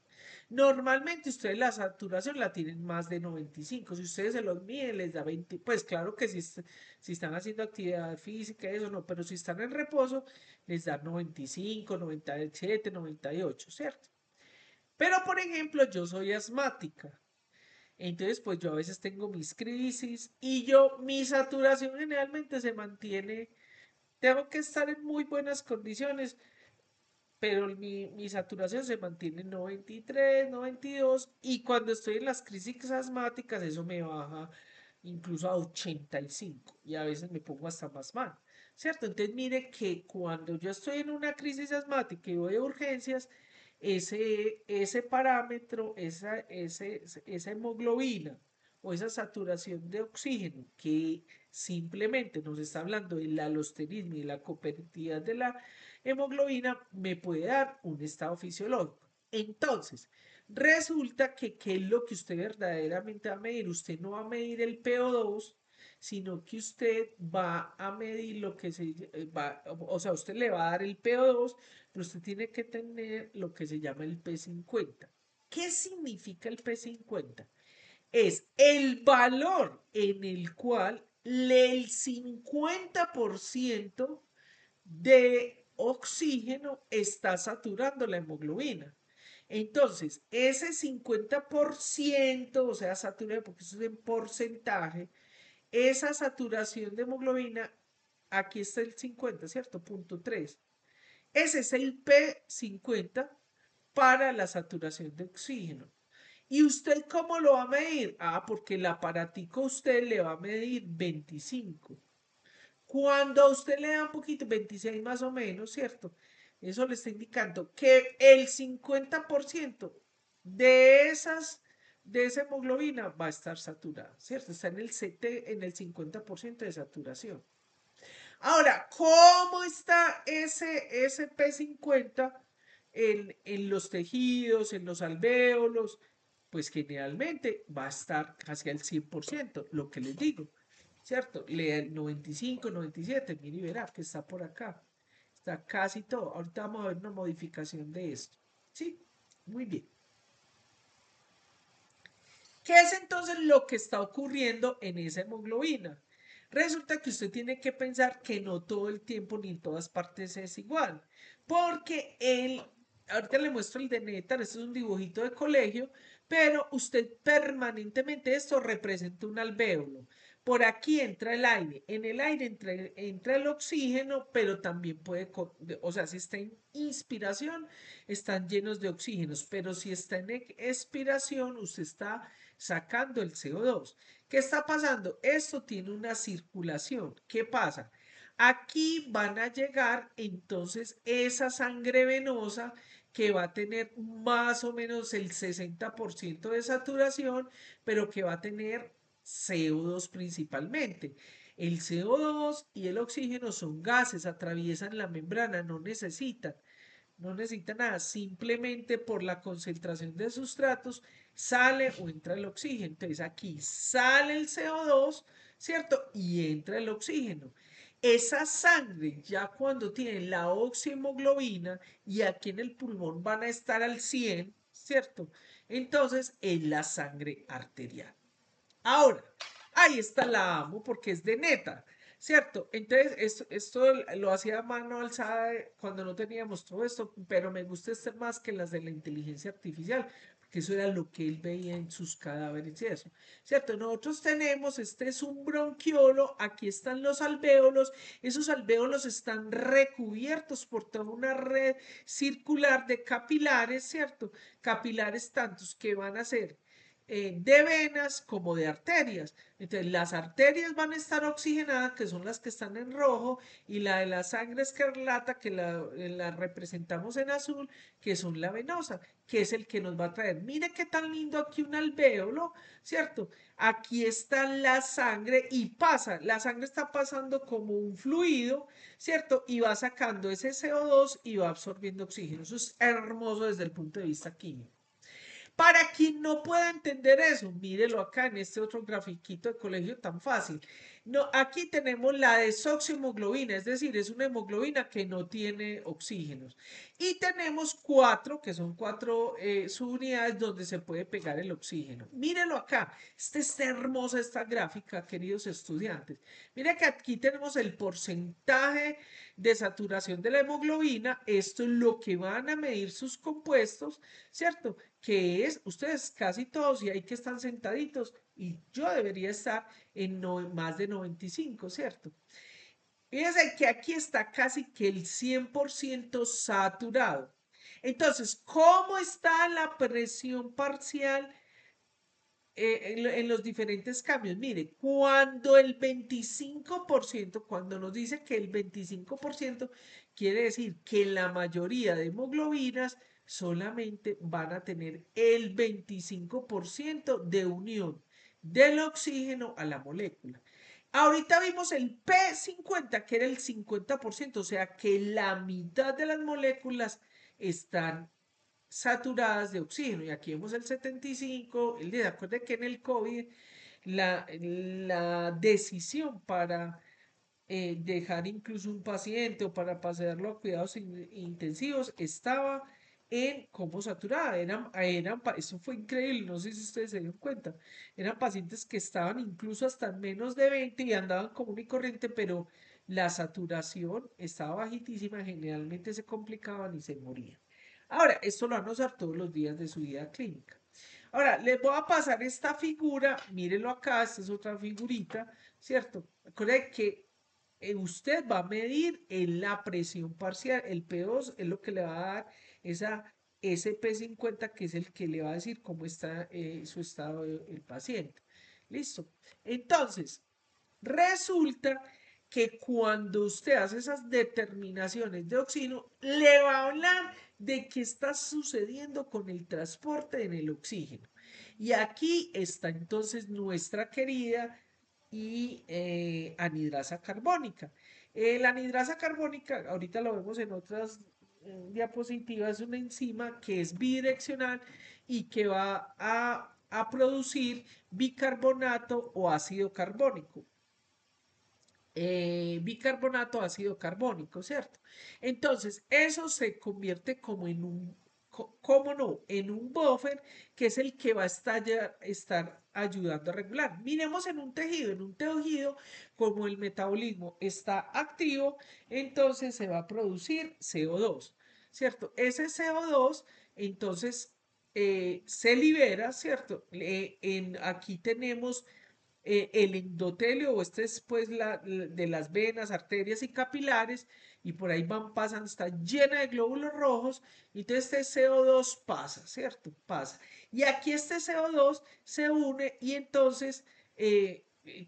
Normalmente ustedes la saturación la tienen más de 95. Si ustedes se los miden, les da 20. Pues claro que si están haciendo actividad física, eso no, pero si están en reposo, les da 95, 97, 98, ¿cierto? Pero por ejemplo, yo soy asmática. Entonces, pues yo a veces tengo mis crisis y mi saturación generalmente se mantiene. Tengo que estar en muy buenas condiciones, pero mi saturación se mantiene en 93, 92 y cuando estoy en las crisis asmáticas eso me baja incluso a 85 y a veces me pongo hasta más mal, ¿cierto? Entonces mire que cuando yo estoy en una crisis asmática y voy a urgencias, ese parámetro, esa hemoglobina o esa saturación de oxígeno que simplemente nos está hablando de la alosterismo y la cooperatividad de la hemoglobina me puede dar un estado fisiológico. Entonces, resulta que ¿qué es lo que usted verdaderamente va a medir? Usted no va a medir el PO2, sino que usted va a medir lo que o sea, usted le va a dar el PO2, pero usted tiene que tener lo que se llama el P50. ¿Qué significa el P50? Es el valor en el cual el 50% de oxígeno está saturando la hemoglobina. Entonces, ese 50%, o sea, saturado, porque eso es en porcentaje, esa saturación de hemoglobina, aquí está el 50, ¿cierto? Punto 3. Ese es el P50 para la saturación de oxígeno. ¿Y usted cómo lo va a medir? Ah, porque el aparatico usted le va a medir 25. Cuando a usted le da un poquito, 26 más o menos, ¿cierto? Eso le está indicando que el 50% de de esa hemoglobina va a estar saturada, ¿cierto? Está en el en el 50% de saturación. Ahora, ¿cómo está ese P50 en los tejidos, en los alvéolos? Pues generalmente va a estar casi al 100%, lo que les digo, ¿cierto? Lea el 95, 97, mire y verá que está por acá. Está casi todo. Ahorita vamos a ver una modificación de esto. ¿Sí? Muy bien. ¿Qué es entonces lo que está ocurriendo en esa hemoglobina? Resulta que usted tiene que pensar que no todo el tiempo ni en todas partes es igual, porque ahorita le muestro el de Netar, este es un dibujito de colegio, pero usted permanentemente esto representa un alvéolo, Por aquí entra el aire. En el aire entra el oxígeno, pero también puede, o sea, si está en inspiración, están llenos de oxígenos, pero si está en expiración, usted está sacando el CO2. ¿Qué está pasando? Esto tiene una circulación. ¿Qué pasa? Aquí van a llegar entonces esa sangre venosa que va a tener más o menos el 60% de saturación, pero que va a tener CO2 principalmente. El CO2 y el oxígeno son gases, atraviesan la membrana, no necesita nada, simplemente por la concentración de sustratos sale o entra el oxígeno. Entonces aquí sale el CO2, ¿cierto? Y entra el oxígeno. Esa sangre, ya cuando tiene la oxihemoglobina y aquí en el pulmón van a estar al 100, ¿cierto? Entonces es la sangre arterial. Ahora, ahí está la amo porque es de neta, ¿cierto? Entonces, esto lo hacía a mano alzada cuando no teníamos todo esto, pero me gusta este más que las de la inteligencia artificial, porque eso era lo que él veía en sus cadáveres y eso, ¿cierto? Nosotros tenemos, este es un bronquiolo, aquí están los alvéolos, esos alvéolos están recubiertos por toda una red circular de capilares, ¿cierto? Capilares tantos que van a ser de venas como de arterias. Entonces, las arterias van a estar oxigenadas, que son las que están en rojo, y la de la sangre escarlata, que la representamos en azul, que son la venosa, que es el que nos va a traer. Mire qué tan lindo aquí un alvéolo, ¿cierto? Aquí está la sangre y pasa, la sangre está pasando como un fluido, ¿cierto? Y va sacando ese CO2 y va absorbiendo oxígeno. Eso es hermoso desde el punto de vista químico. Para quien no pueda entender eso, mírelo acá en este otro grafiquito de colegio tan fácil. No, aquí tenemos la desoxiemoglobina, es decir, es una hemoglobina que no tiene oxígenos. Y tenemos cuatro, que son cuatro subunidades donde se puede pegar el oxígeno. Mírenlo acá, está hermosa esta gráfica, queridos estudiantes. Mira que aquí tenemos el porcentaje de saturación de la hemoglobina, esto es lo que van a medir sus compuestos, ¿cierto? Que es, ustedes casi todos, y hay que están sentaditos, y yo debería estar en más de 95, ¿cierto? Fíjense que aquí está casi que el 100% saturado. Entonces, ¿cómo está la presión parcial en los diferentes cambios? Mire, cuando el 25%, cuando nos dice que el 25% quiere decir que la mayoría de hemoglobinas solamente van a tener el 25% de unión del oxígeno a la molécula. Ahorita vimos el P50, que era el 50%, o sea que la mitad de las moléculas están saturadas de oxígeno. Y aquí vemos el 75, el día. Acuérdense que en el COVID la decisión para dejar incluso un paciente o para pasarlo a cuidados intensivos estaba en cómo saturada. Eso fue increíble, no sé si ustedes se dieron cuenta. Eran pacientes que estaban incluso hasta en menos de 20 y andaban común y corriente, pero la saturación estaba bajitísima, generalmente se complicaban y se morían. Ahora, esto lo van a usar todos los días de su vida clínica. Ahora, les voy a pasar esta figura, mírenlo acá, esta es otra figurita, ¿cierto? Recuerden que usted va a medir en la presión parcial, el P2 es lo que le va a dar ese P50, que es el que le va a decir cómo está su estado el paciente. ¿Listo? Entonces, resulta que cuando usted hace esas determinaciones de oxígeno, le va a hablar de qué está sucediendo con el transporte en el oxígeno. Y aquí está entonces nuestra querida anhidrasa carbónica. La anhidrasa carbónica, ahorita lo vemos en otras diapositivas, es una enzima que es bidireccional y que va a producir bicarbonato o ácido carbónico. Bicarbonato, ácido carbónico, ¿cierto? Entonces, eso se convierte como en ¿cómo no? En un buffer que es el que va a estar ayudando a regular. Miremos en un tejido, como el metabolismo está activo, entonces se va a producir CO2, ¿cierto? Ese CO2, entonces, se libera, ¿cierto? Aquí tenemos el endotelio, o este es pues de las venas, arterias y capilares, y por ahí van pasando, está llena de glóbulos rojos, y entonces este CO2 pasa, ¿cierto? Pasa. Y aquí este CO2 se une y entonces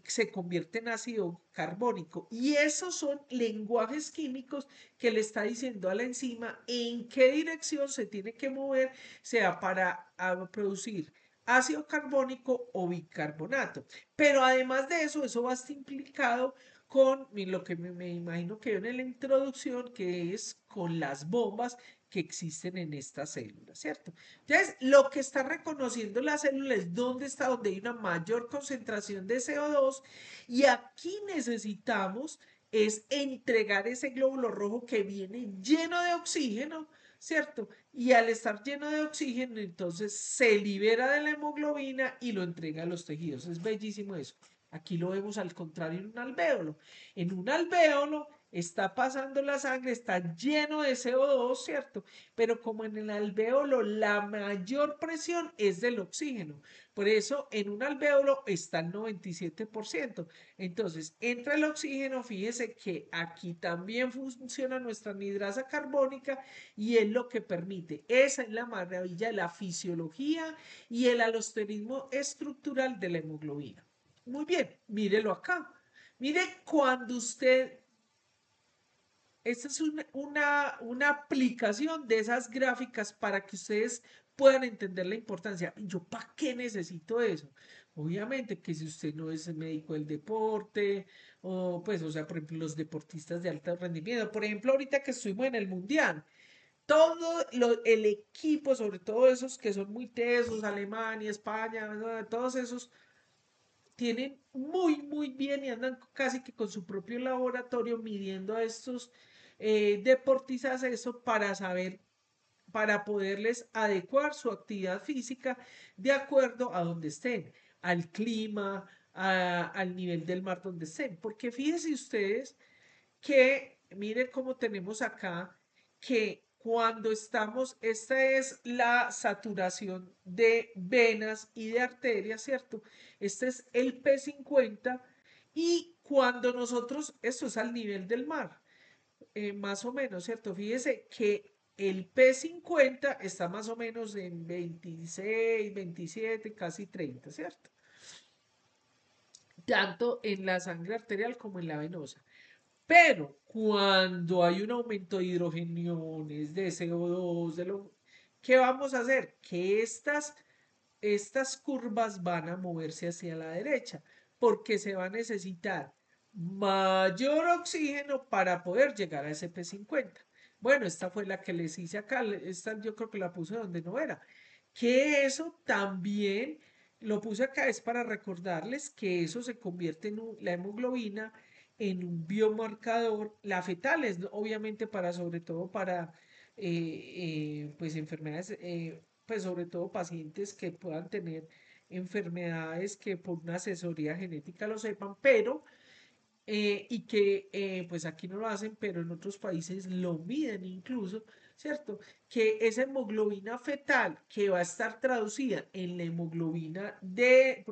se convierte en ácido carbónico. Y esos son lenguajes químicos que le está diciendo a la enzima en qué dirección se tiene que mover, sea para producir ácido carbónico o bicarbonato. Pero además de eso, eso va a estar implicado con lo que me imagino que en la introducción, que es con las bombas que existen en estas células, ¿cierto? Entonces, lo que está reconociendo la célula es dónde está, donde hay una mayor concentración de CO2, y aquí necesitamos es entregar ese glóbulo rojo que viene lleno de oxígeno, ¿cierto? Y al estar lleno de oxígeno, entonces se libera de la hemoglobina y lo entrega a los tejidos. Es bellísimo eso. Aquí lo vemos al contrario en un alvéolo. En un alvéolo está pasando la sangre, está lleno de CO2, ¿cierto? Pero como en el alvéolo la mayor presión es del oxígeno. Por eso en un alvéolo está el 97%. Entonces entra el oxígeno, fíjese que aquí también funciona nuestra anhidrasa carbónica y es lo que permite. Esa es la maravilla de la fisiología y el alosterismo estructural de la hemoglobina. Muy bien, mírelo acá. Mire cuando usted, esta es una aplicación de esas gráficas para que ustedes puedan entender la importancia. ¿Yo para qué necesito eso? Obviamente que si usted no es médico del deporte, o pues, o sea, por ejemplo, los deportistas de alto rendimiento, por ejemplo, ahorita que estuvimos en el Mundial, todo el equipo, sobre todo esos que son muy tesos, Alemania, España, todos esos tienen muy bien y andan casi que con su propio laboratorio midiendo a estos deportistas eso para saber, para poderles adecuar su actividad física de acuerdo a donde estén, al clima, al nivel del mar donde estén. Porque fíjense ustedes que miren cómo tenemos acá que cuando estamos, esta es la saturación de venas y de arterias, ¿cierto? Este es el P50 y cuando nosotros, esto es al nivel del mar, más o menos, ¿cierto? Fíjese que el P50 está más o menos en 26, 27, casi 30, ¿cierto? Tanto en la sangre arterial como en la venosa. Pero cuando hay un aumento de hidrogeniones, de CO2, ¿qué vamos a hacer? Que estas curvas van a moverse hacia la derecha, porque se va a necesitar mayor oxígeno para poder llegar a ese P50. Bueno, esta fue la que les hice acá, esta yo creo que la puse donde no era. Que eso también lo puse acá, es para recordarles que eso se convierte en la hemoglobina en un biomarcador, la fetal es obviamente para, sobre todo para, pues enfermedades, pues sobre todo pacientes que puedan tener enfermedades que por una asesoría genética lo sepan, pero y que pues aquí no lo hacen, pero en otros países lo miden incluso, ¿cierto? Que esa hemoglobina fetal que va a estar traducida en la hemoglobina de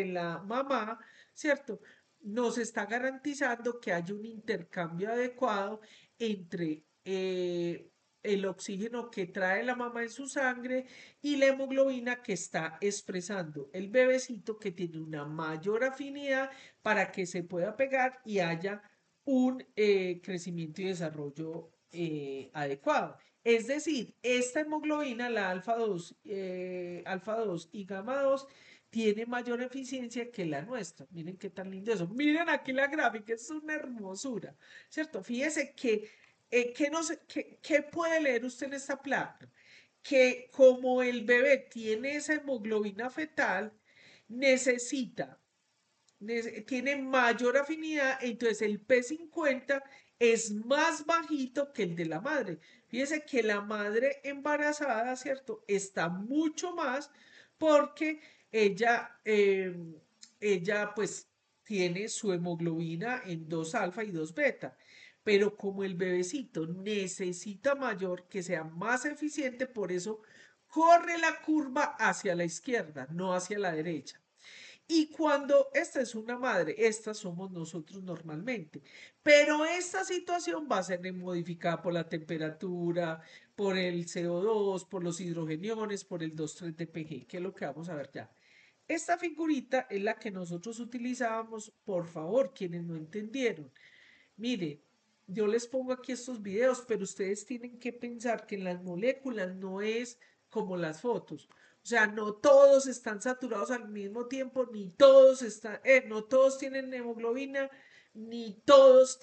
la mamá, ¿cierto? Nos está garantizando que haya un intercambio adecuado entre el oxígeno que trae la mamá en su sangre y la hemoglobina que está expresando el bebecito, que tiene una mayor afinidad para que se pueda pegar y haya un crecimiento y desarrollo adecuado. Es decir, esta hemoglobina, la alfa 2 y gamma 2, tiene mayor eficiencia que la nuestra. Miren qué tan lindo eso. Miren aquí la gráfica, es una hermosura, ¿cierto? Fíjese que, ¿qué puede leer usted en esta placa? Que como el bebé tiene esa hemoglobina fetal, necesita tiene mayor afinidad, entonces el P50 es más bajito que el de la madre. Fíjese que la madre embarazada, ¿cierto? Está mucho más porque ella pues tiene su hemoglobina en 2 alfa y 2 beta. Pero como el bebecito necesita mayor, que sea más eficiente, por eso corre la curva hacia la izquierda, no hacia la derecha. Y cuando esta es una madre, estas somos nosotros normalmente. Pero esta situación va a ser modificada por la temperatura, por el CO2, por los hidrogeniones, por el 2,3-DPG, que es lo que vamos a ver ya. Esta figurita es la que nosotros utilizábamos, por favor, quienes no entendieron. Mire, yo les pongo aquí estos videos, pero ustedes tienen que pensar que en las moléculas no es como las fotos. O sea, no todos están saturados al mismo tiempo, ni todos están, no todos tienen hemoglobina, ni todos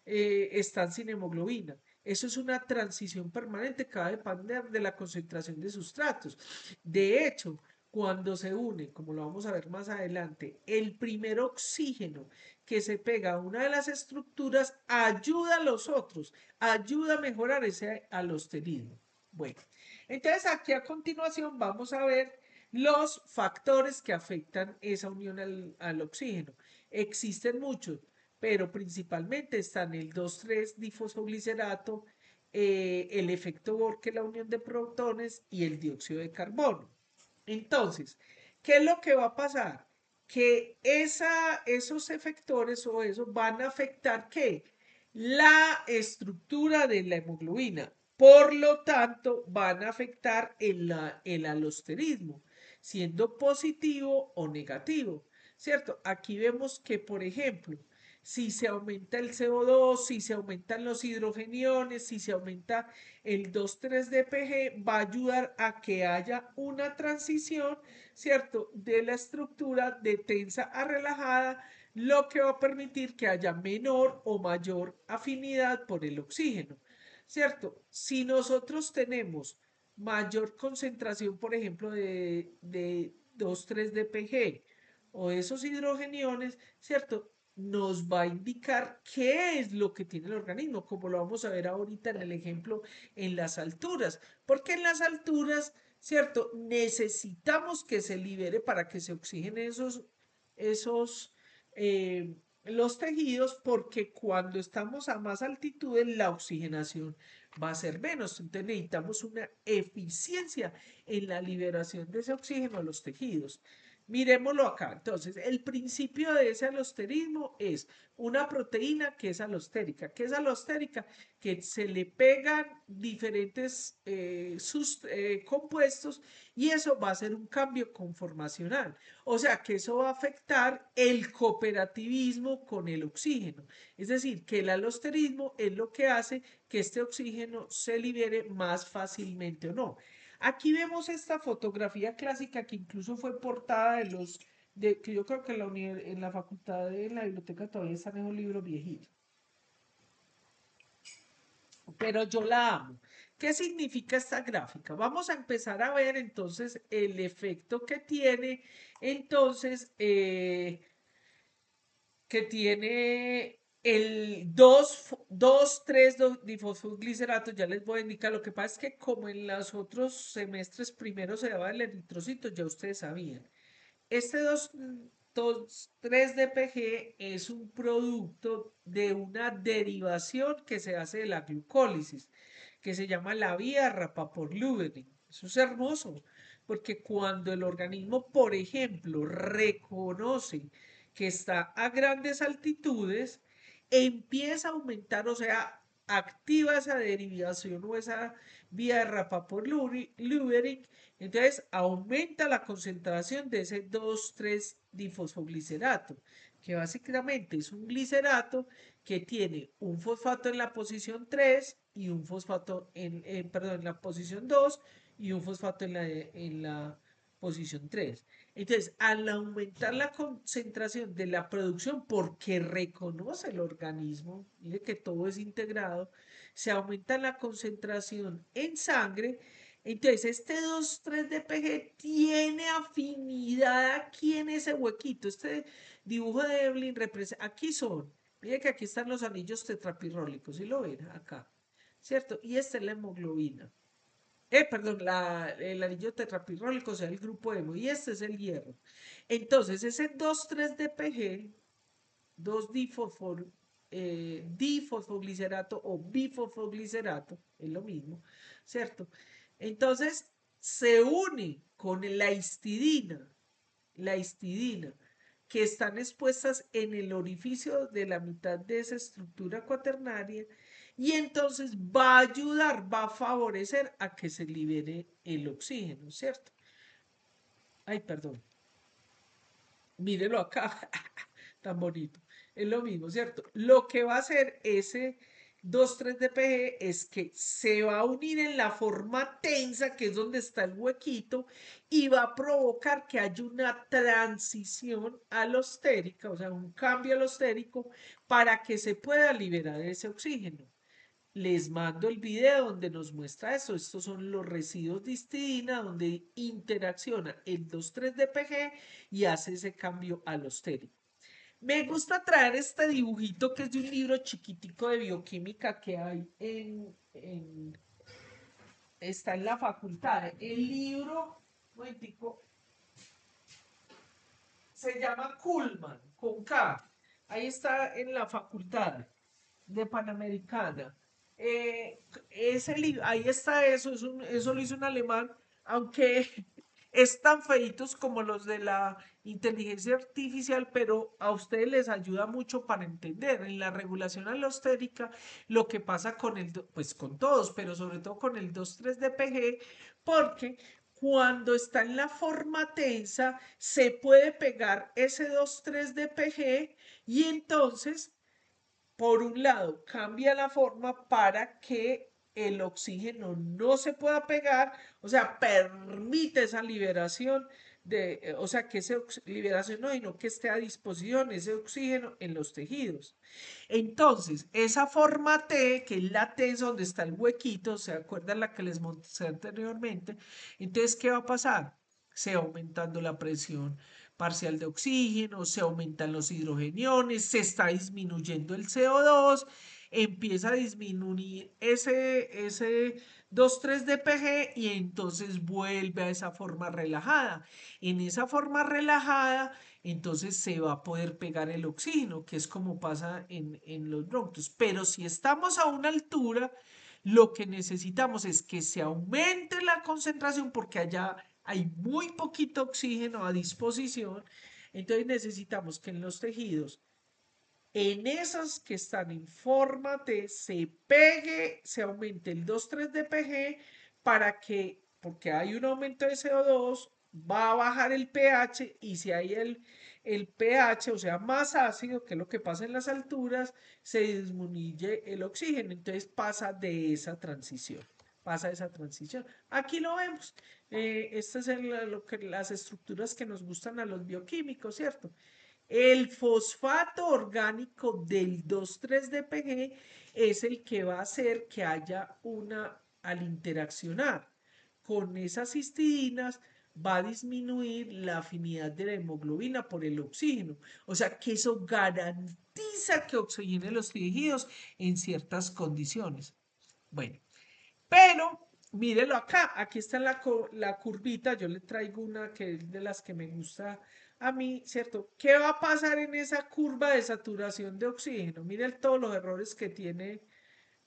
están sin hemoglobina. Eso es una transición permanente que va a depender de la concentración de sustratos. De hecho, cuando se une, como lo vamos a ver más adelante, el primer oxígeno que se pega a una de las estructuras ayuda a los otros, ayuda a mejorar ese alosterismo. Bueno, entonces aquí a continuación vamos a ver los factores que afectan esa unión al oxígeno. Existen muchos, pero principalmente están el 2,3-difosfoglicerato, el efecto Bohr, que es la unión de protones, y el dióxido de carbono. Entonces, ¿qué es lo que va a pasar? Que esos efectores o eso van a afectar ¿qué? La estructura de la hemoglobina. Por lo tanto, van a afectar el alosterismo, siendo positivo o negativo, ¿cierto? Aquí vemos que, por ejemplo, si se aumenta el CO2, si se aumentan los hidrogeniones, si se aumenta el 2,3-DPG, va a ayudar a que haya una transición, ¿cierto?, de la estructura de tensa a relajada, lo que va a permitir que haya menor o mayor afinidad por el oxígeno, ¿cierto? Si nosotros tenemos mayor concentración, por ejemplo, de 2,3-DPG o esos hidrogeniones, ¿cierto? Nos va a indicar qué es lo que tiene el organismo, como lo vamos a ver ahorita en el ejemplo en las alturas, porque en las alturas, ¿cierto? Necesitamos que se libere para que se oxigenen esos los tejidos, porque cuando estamos a más altitudes la oxigenación va a ser menos, entonces necesitamos una eficiencia en la liberación de ese oxígeno a los tejidos. Miremoslo acá. Entonces, el principio de ese alosterismo es una proteína que es alostérica. ¿Qué es alostérica? Que se le pegan diferentes compuestos y eso va a ser un cambio conformacional. O sea, que eso va a afectar el cooperativismo con el oxígeno. Es decir, que el alosterismo es lo que hace que este oxígeno se libere más fácilmente o no. Aquí vemos esta fotografía clásica que incluso fue portada que yo creo que en la facultad en la biblioteca todavía están esos libros viejitos. Pero yo la amo. ¿Qué significa esta gráfica? Vamos a empezar a ver entonces el efecto que tiene, entonces, que tiene el 2,3-difosfoglicerato, ya les voy a indicar. Lo que pasa es que como en los otros semestres primero se daba el eritrocito, ya ustedes sabían. Este 2,3-DPG es un producto de una derivación que se hace de la glucólisis, que se llama la vía Rapaport-Lubezki. Eso es hermoso, porque cuando el organismo, por ejemplo, reconoce que está a grandes altitudes, empieza a aumentar, o sea, activa esa derivación o esa vía de Rapaport-Lubezki. Entonces aumenta la concentración de ese 2,3-difosfoglicerato, que básicamente es un glicerato que tiene un fosfato en la posición 3 y un fosfato en la posición 2 y un fosfato en la posición 3. Entonces, al aumentar la concentración de la producción, porque reconoce el organismo, mire que todo es integrado, se aumenta la concentración en sangre. Entonces, este 2,3-DPG tiene afinidad aquí en ese huequito. Este dibujo de Evelyn representa, aquí son, mire que aquí están los anillos tetrapirrólicos, ¿sí lo ven? Acá, ¿cierto? Y esta es la hemoglobina. Perdón, el anillo tetrapirrólico, o sea, el grupo hemo, y este es el hierro. Entonces, ese 2,3-DPG, 2-difosfoglicerato o bifosfoglicerato, es lo mismo, ¿cierto? Entonces, se une con la histidina la histidina, que están expuestas en el orificio de la mitad de esa estructura cuaternaria, y entonces va a ayudar, va a favorecer a que se libere el oxígeno, ¿cierto? Ay, perdón. Mírenlo acá, tan bonito. Es lo mismo, ¿cierto? Lo que va a hacer ese 2,3-DPG es que se va a unir en la forma tensa, que es donde está el huequito, y va a provocar que haya una transición alostérica, o sea, un cambio alostérico, para que se pueda liberar ese oxígeno. Les mando el video donde nos muestra eso. Estos son los residuos de histidina donde interacciona el 2,3-DPG y hace ese cambio alostérico. Me gusta traer este dibujito que es de un libro chiquitico de bioquímica que hay está en la facultad. El libro, un momentico, se llama Kuhlman, con K. Ahí está en la facultad de Panamericana. Ahí está eso, eso lo hizo un alemán, aunque es tan feitos como los de la inteligencia artificial, pero a ustedes les ayuda mucho para entender en la regulación alostérica lo que pasa con pues con todos, pero sobre todo con el 2,3-DPG, porque cuando está en la forma tensa se puede pegar ese 2,3-DPG y entonces por un lado, cambia la forma para que el oxígeno no se pueda pegar, o sea, permite esa liberación o sea, que esa liberación no, sino que esté a disposición ese oxígeno en los tejidos. Entonces, esa forma T, que es la tensa donde está el huequito, ¿se acuerdan la que les mostré anteriormente? Entonces, ¿qué va a pasar? Se va aumentando la presión parcial de oxígeno, se aumentan los hidrogeniones, se está disminuyendo el CO2, empieza a disminuir ese 2,3-DPG y entonces vuelve a esa forma relajada. En esa forma relajada, entonces se va a poder pegar el oxígeno, que es como pasa en los bronquios. Pero si estamos a una altura, lo que necesitamos es que se aumente la concentración porque allá hay muy poquito oxígeno a disposición, entonces necesitamos que en los tejidos, en esas que están en forma T, se pegue, se aumente el 2,3-DPG para que, porque hay un aumento de CO2, va a bajar el pH y si hay el pH, o sea, más ácido, que es lo que pasa en las alturas, se disminuye el oxígeno, entonces pasa de esa transición. Pasa esa transición. Aquí lo vemos. Estas son las estructuras que nos gustan a los bioquímicos, ¿cierto? El fosfato orgánico del 2,3-DPG es el que va a hacer que haya al interaccionar con esas histidinas, va a disminuir la afinidad de la hemoglobina por el oxígeno. O sea que eso garantiza que oxigene los tejidos en ciertas condiciones. Bueno, pero mírelo acá, aquí está la curvita, yo le traigo una que es de las que me gusta a mí, ¿cierto? ¿Qué va a pasar en esa curva de saturación de oxígeno? Miren todos los errores que tiene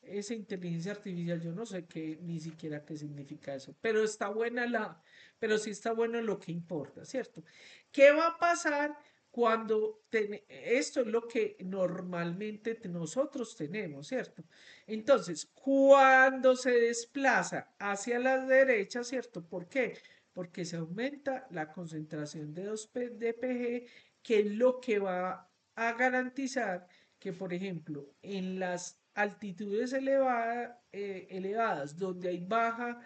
esa inteligencia artificial, yo no sé qué, ni siquiera qué significa eso, pero está buena pero sí está bueno lo que importa, ¿cierto? ¿Qué va a pasar cuando esto es lo que normalmente nosotros tenemos, ¿cierto? Entonces, cuando se desplaza hacia la derecha, ¿cierto? ¿Por qué? Porque se aumenta la concentración de 2,3-DPG, que es lo que va a garantizar que, por ejemplo, en las altitudes elevadas, donde hay baja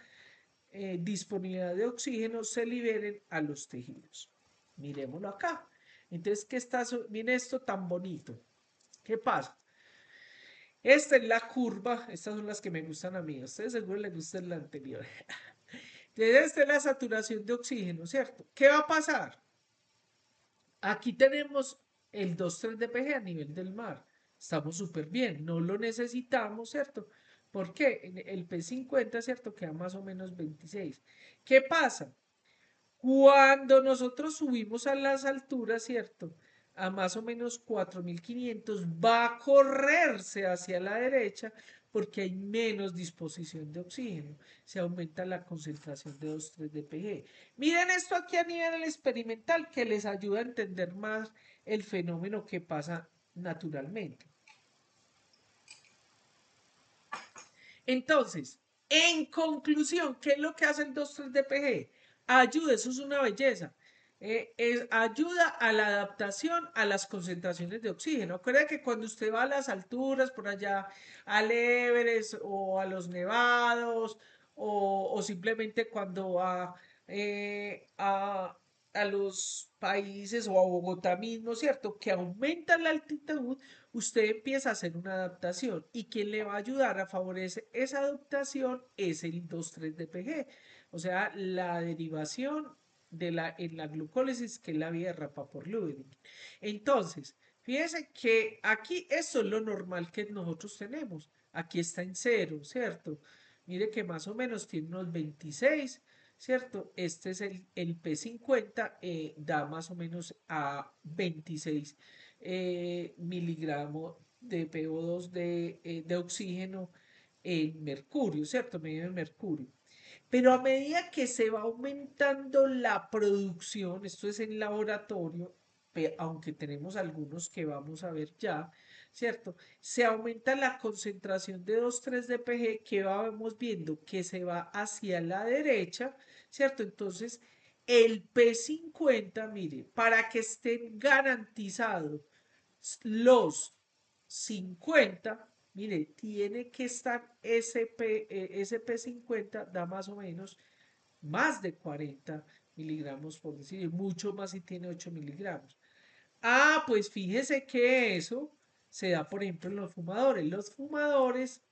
disponibilidad de oxígeno, se liberen a los tejidos. Miremoslo acá. Entonces, viene esto tan bonito. ¿Qué pasa? Esta es la curva, estas son las que me gustan a mí, a ustedes seguro les gusta la anterior. Entonces, esta es la saturación de oxígeno, ¿cierto? ¿Qué va a pasar? Aquí tenemos el 2,3-DPG a nivel del mar. Estamos súper bien, no lo necesitamos, ¿cierto? ¿Por qué? El P50, ¿cierto? Queda más o menos 26. ¿Qué pasa? Cuando nosotros subimos a las alturas, ¿cierto? a más o menos 4500 va a correrse hacia la derecha porque hay menos disposición de oxígeno, se aumenta la concentración de 2,3-DPG. Miren esto aquí a nivel experimental que les ayuda a entender más el fenómeno que pasa naturalmente. Entonces, en conclusión, ¿qué es lo que hace el 2,3-DPG? Ayuda, eso es una belleza. Ayuda a la adaptación a las concentraciones de oxígeno. Recuerda que cuando usted va a las alturas, por allá al Everest o a los nevados, o simplemente cuando va a los países o a Bogotá mismo, ¿cierto? Que aumenta la altitud, usted empieza a hacer una adaptación y quien le va a ayudar a favorecer esa adaptación es el 2,3-DPG, o sea, la derivación en la glucólisis, que es la vía de Rapaport-Lewis. Entonces, fíjese que aquí eso es lo normal que nosotros tenemos. Aquí está en 0, ¿cierto? Mire que más o menos tiene unos 26, ¿cierto? Este es el P50, da más o menos a 26 miligramos de PO2 de oxígeno en mercurio, ¿cierto? Medio de mercurio. Pero a medida que se va aumentando la producción, esto es en laboratorio, aunque tenemos algunos que vamos a ver ya, ¿cierto? Se aumenta la concentración de 2,3-DPG que vamos viendo que se va hacia la derecha, ¿cierto? Entonces, el P50, mire, para que estén garantizados los 50, mire, tiene que estar SP50, da más o menos más de 40 miligramos, por decir, mucho más si tiene 8 miligramos. Ah, pues fíjese que eso se da, por ejemplo, en los fumadores. Los fumadores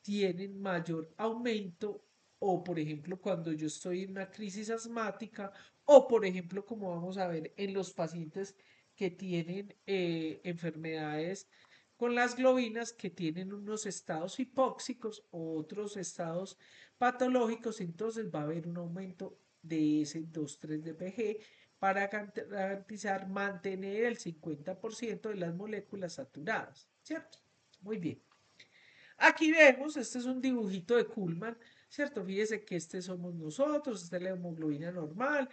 tienen mayor aumento, o por ejemplo cuando yo estoy en una crisis asmática, o por ejemplo como vamos a ver en los pacientes que tienen enfermedades con las globinas, que tienen unos estados hipóxicos o otros estados patológicos, entonces va a haber un aumento de ese 2,3-DPG para garantizar mantener el 50% de las moléculas saturadas, ¿cierto? Muy bien. Aquí vemos, este es un dibujito de Kuhlmann, ¿cierto? Fíjese que este somos nosotros, esta es la hemoglobina normal.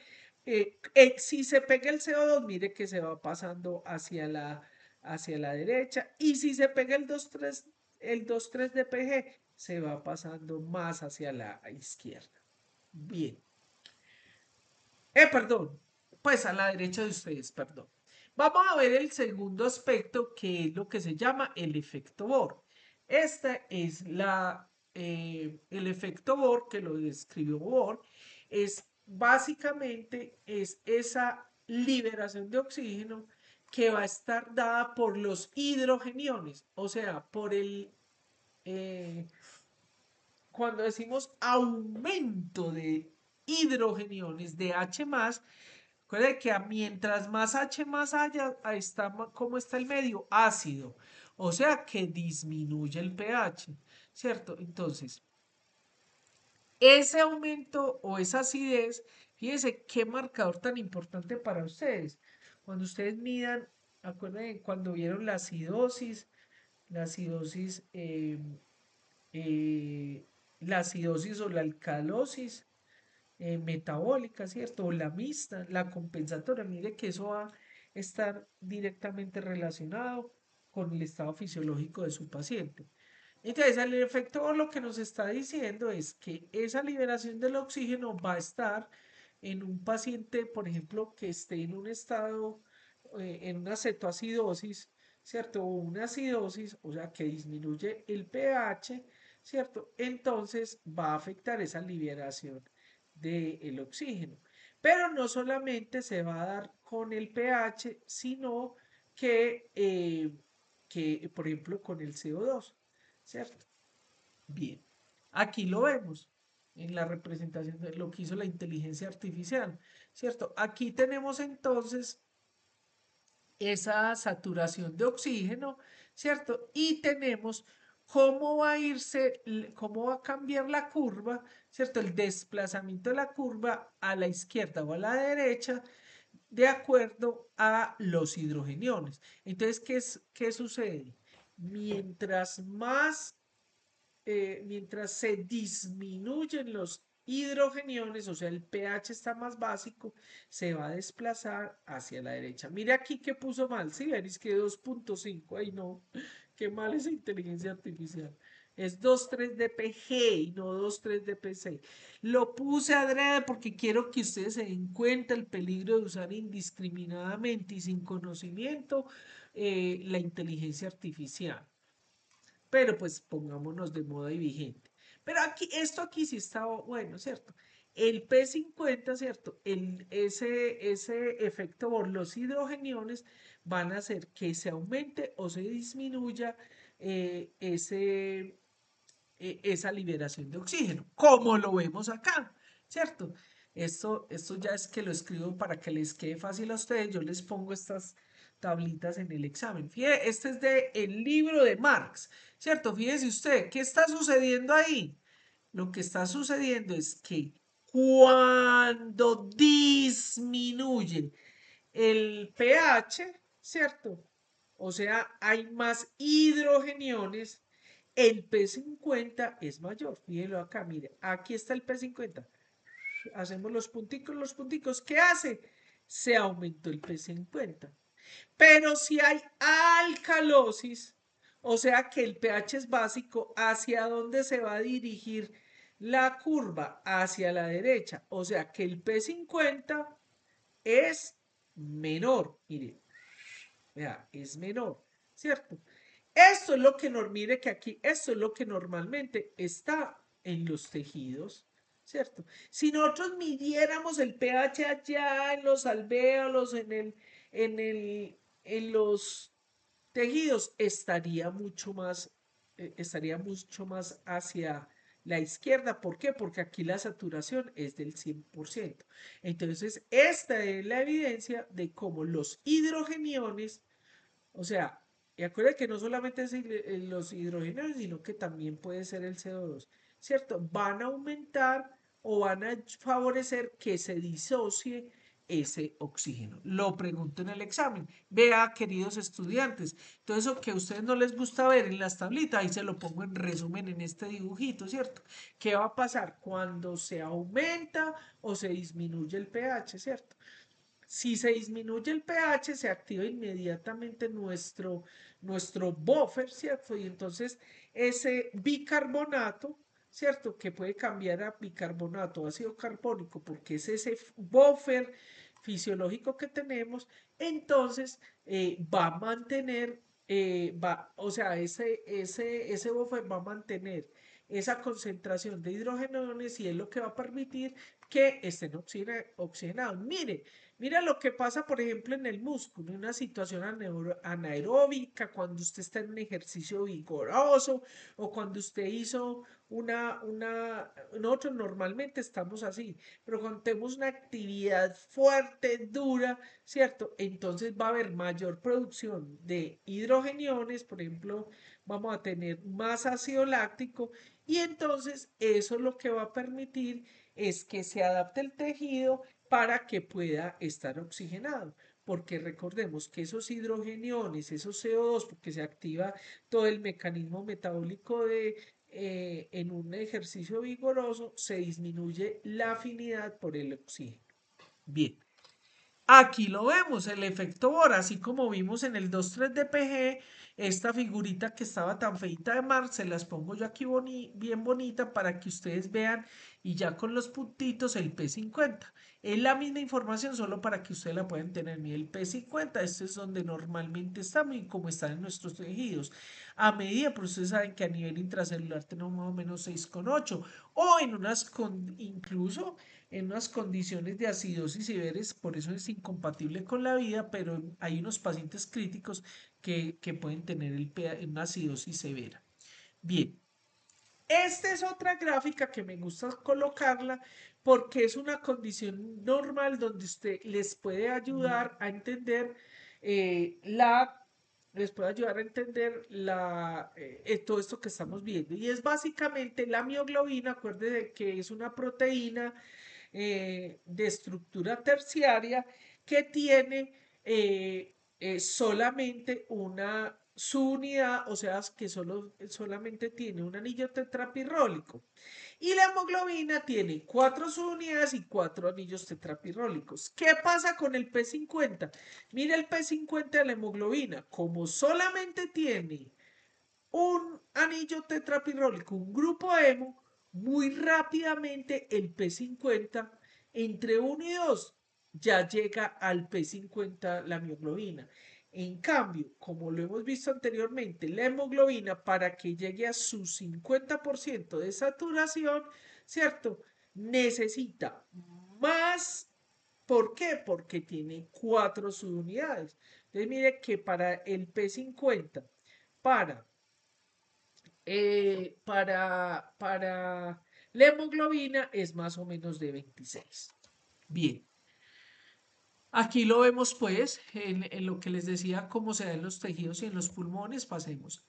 Si se pega el CO2, mire que se va pasando hacia la derecha. Y si se pega el 2,3-DPG, se va pasando más hacia la izquierda. Bien. Perdón, pues a la derecha de ustedes, perdón. Vamos a ver el segundo aspecto, que es lo que se llama el efecto Bohr. Este es el efecto Bohr, que lo describió Bohr, es básicamente es esa liberación de oxígeno que va a estar dada por los hidrogeniones, o sea, eh, cuando decimos aumento de hidrogeniones de H+, recuerda que mientras más H más haya, ahí está, ¿cómo está el medio? Ácido. O sea que disminuye el pH, ¿cierto? Entonces, ese aumento o esa acidez, fíjense qué marcador tan importante para ustedes. Cuando ustedes midan, acuérdense cuando vieron la acidosis, eh, la acidosis o la alcalosis metabólica, ¿cierto? O la mixta, la compensatoria. Mire que eso va a estar directamente relacionado con el estado fisiológico de su paciente. Entonces, el efecto lo que nos está diciendo es que esa liberación del oxígeno va a estar en un paciente, por ejemplo, que esté en un estado, en una cetoacidosis, ¿cierto? O una acidosis, o sea, que disminuye el pH, ¿cierto? Entonces va a afectar esa liberación del oxígeno. Pero no solamente se va a dar con el pH, sino que por ejemplo, con el CO2, ¿cierto? Bien, aquí lo vemos en la representación de lo que hizo la inteligencia artificial, ¿cierto? Aquí tenemos entonces esa saturación de oxígeno, ¿cierto? Y tenemos cómo va a irse, cómo va a cambiar la curva, ¿cierto? El desplazamiento de la curva a la izquierda o a la derecha de acuerdo a los hidrogeniones. Entonces, ¿qué sucede? Mientras mientras se disminuyen los hidrogeniones, o sea, el pH está más básico, se va a desplazar hacia la derecha. Mire aquí que puso mal, ¿sí? Veréis que 2.5, ay no, qué mal esa inteligencia artificial. Es 2,3 dpg y no 2,3 dpc. Lo puse adrede porque quiero que ustedes se den cuenta el peligro de usar indiscriminadamente y sin conocimiento la inteligencia artificial. Pero pues pongámonos de moda y vigente. Pero aquí, esto aquí sí está bueno, ¿cierto? El P50, ¿cierto? Ese efecto por los hidrogeniones van a hacer que se aumente o se disminuya esa liberación de oxígeno, como lo vemos acá, ¿cierto? Esto ya es que lo escribo para que les quede fácil a ustedes. Yo les pongo estas tablitas en el examen. Fíjese, este es del libro de Marx, ¿cierto? Fíjese usted, ¿qué está sucediendo ahí? Lo que está sucediendo es que cuando disminuye el pH, ¿cierto? O sea, hay más hidrogeniones, el P50 es mayor. Fíjenlo acá, mire, aquí está el P50. Hacemos los punticos. ¿Qué hace? Se aumentó el P50. Pero si hay alcalosis, o sea que el pH es básico, ¿hacia dónde se va a dirigir la curva? Hacia la derecha. O sea que el P50 es menor. Mire, vea, es menor, ¿cierto? Esto es lo que mire que aquí, esto es lo que normalmente está en los tejidos, ¿cierto? Si nosotros midiéramos el pH allá en los alvéolos, en los tejidos, estaría mucho más hacia la izquierda. ¿Por qué? Porque aquí la saturación es del 100%. Entonces, esta es la evidencia de cómo los hidrogeniones, o sea, y acuérdense que no solamente es los hidrogeniones, sino que también puede ser el CO2, ¿cierto? Van a aumentar o van a favorecer que se disocie ese oxígeno. Lo pregunto en el examen. Vea, queridos estudiantes, todo eso que a ustedes no les gusta ver en las tablitas, ahí se lo pongo en resumen en este dibujito, ¿cierto? ¿Qué va a pasar cuando se aumenta o se disminuye el pH, ¿cierto? Si se disminuye el pH, se activa inmediatamente nuestro buffer, ¿cierto? Y entonces ese bicarbonato, ¿cierto? Que puede cambiar a bicarbonato, ácido carbónico, porque es ese buffer fisiológico que tenemos, entonces va a mantener, o sea, ese buffer va a mantener esa concentración de hidrogeniones y es lo que va a permitir que estén oxigenados. Mira lo que pasa, por ejemplo, en el músculo, en una situación anaeróbica, cuando usted está en un ejercicio vigoroso o cuando usted hizo nosotros normalmente estamos así, pero cuando tenemos una actividad fuerte, dura, ¿cierto? Entonces va a haber mayor producción de hidrogeniones, por ejemplo, vamos a tener más ácido láctico y entonces eso lo que va a permitir es que se adapte el tejido para que pueda estar oxigenado. Porque recordemos que esos hidrogeniones, esos CO2, porque se activa todo el mecanismo metabólico en un ejercicio vigoroso, se disminuye la afinidad por el oxígeno. Bien, aquí lo vemos, el efecto Bohr, así como vimos en el 2,3 dpg, esta figurita que estaba tan feita de Marx, se las pongo yo aquí bien bonita para que ustedes vean y ya con los puntitos el P50. Es la misma información, solo para que ustedes la puedan tener. Mira, el P50, este es donde normalmente estamos y como están en nuestros tejidos. A medida, pero ustedes saben que a nivel intracelular tenemos más o menos 6,8 o incluso en unas condiciones de acidosis severas, por eso es incompatible con la vida, pero hay unos pacientes críticos que pueden tener una acidosis severa. Bien, esta es otra gráfica que me gusta colocarla porque es una condición normal donde usted les puede ayudar a entender todo esto que estamos viendo. Y es básicamente la mioglobina, acuérdense que es una proteína de estructura terciaria que tiene solamente una subunidad, o sea, que solamente tiene un anillo tetrapirrólico. Y la hemoglobina tiene 4 subunidades y 4 anillos tetrapirrólicos. ¿Qué pasa con el P50? Mira el P50 de la hemoglobina, como solamente tiene un anillo tetrapirrólico, un grupo hemo, muy rápidamente el P50 entre 1 y 2 ya llega al P50 la mioglobina. En cambio, como lo hemos visto anteriormente, la hemoglobina para que llegue a su 50% de saturación, ¿cierto? Necesita más. ¿Por qué? Porque tiene 4 subunidades. Entonces, mire que para el P50, para para la hemoglobina es más o menos de 26. Bien, aquí lo vemos pues en lo que les decía, cómo se da en los tejidos y en los pulmones, pasemos.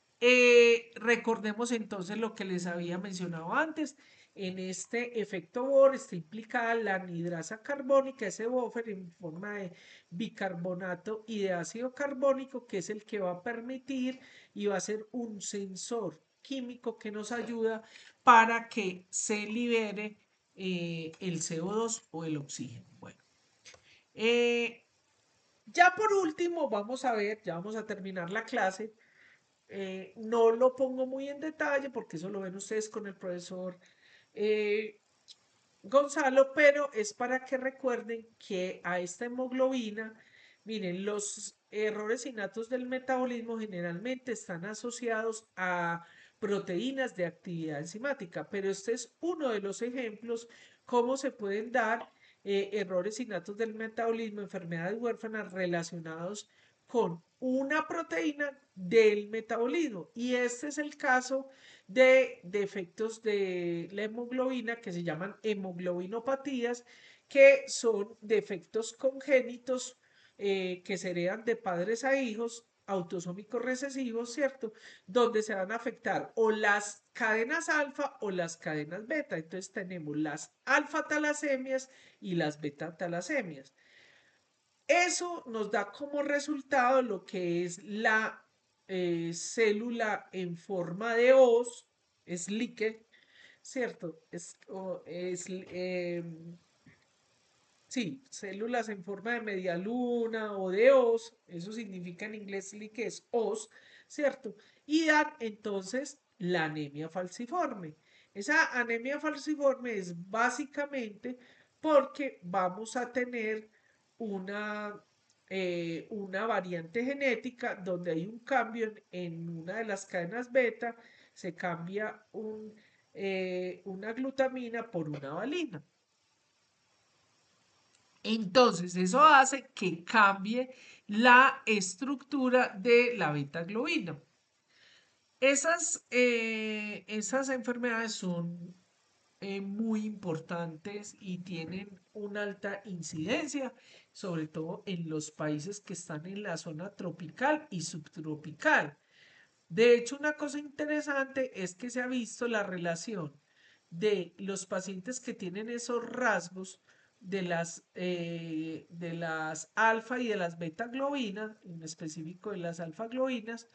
Recordemos entonces lo que les había mencionado antes. En este efecto Bohr está implicada la anhidrasa carbónica, ese buffer en forma de bicarbonato y de ácido carbónico, que es el que va a permitir y va a ser un sensor químico que nos ayuda para que se libere el CO2 o el oxígeno. Bueno, ya por último, vamos a ver, ya vamos a terminar la clase. No lo pongo muy en detalle porque eso lo ven ustedes con el profesor eh, Gonzalo, pero es para que recuerden que a esta hemoglobina, miren, los errores innatos del metabolismo generalmente están asociados a proteínas de actividad enzimática, pero este es uno de los ejemplos cómo se pueden dar errores innatos del metabolismo, enfermedades huérfanas relacionados con una proteína del metabolismo. Y este es el caso de defectos de la hemoglobina que se llaman hemoglobinopatías, que son defectos congénitos que se heredan de padres a hijos, autosómicos recesivos, ¿cierto? Donde se van a afectar o las cadenas alfa o las cadenas beta. Entonces tenemos las alfa talasemias y las beta talasemias. Eso nos da como resultado lo que es la célula en forma de hoz, es líquer, ¿cierto? Sí, células en forma de media luna o de hoz, eso significa en inglés que es hoz, ¿cierto? Y dan entonces la anemia falciforme. Esa anemia falciforme es básicamente porque vamos a tener una, una variante genética donde hay un cambio en una de las cadenas beta, se cambia una glutamina por una valina. Entonces, eso hace que cambie la estructura de la beta-globina. Esas enfermedades son muy importantes y tienen una alta incidencia, sobre todo en los países que están en la zona tropical y subtropical. De hecho, una cosa interesante es que se ha visto la relación de los pacientes que tienen esos rasgos de las alfa y de las beta globinas, en específico de las alfa globinas,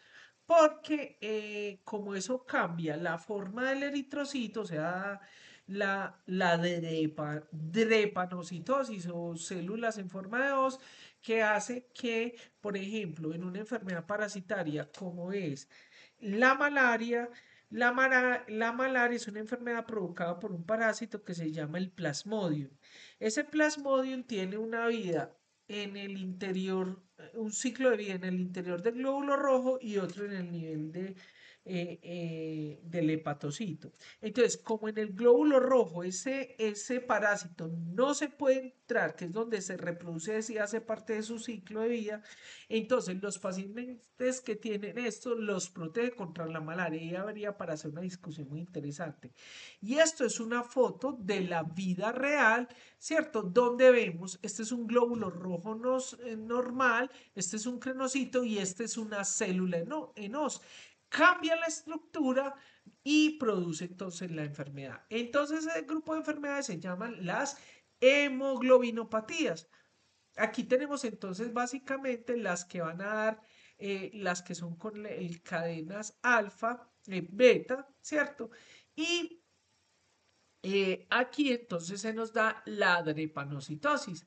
porque como eso cambia la forma del eritrocito, o sea, la drepanocitosis o células en forma de hoz, que hace que, por ejemplo, en una enfermedad parasitaria como es la malaria, la malaria es una enfermedad provocada por un parásito que se llama el plasmodium. Ese plasmodium tiene una vida en el interior, un ciclo de vida en el interior del glóbulo rojo y otro en el nivel del hepatocito. Entonces, como en el glóbulo rojo ese parásito no se puede entrar, que es donde se reproduce y hace parte de su ciclo de vida, entonces los pacientes que tienen esto los protege contra la malaria y habría para hacer una discusión muy interesante. Y esto es una foto de la vida real, ¿cierto? Donde vemos, este es un glóbulo rojo normal, este es un crenocito y este es una célula en hoz. Cambia la estructura y produce entonces la enfermedad. Entonces, ese grupo de enfermedades se llaman las hemoglobinopatías. Aquí tenemos entonces básicamente las que van a dar, las que son con cadenas alfa, beta, ¿cierto? Y aquí entonces se nos da la drepanocitosis.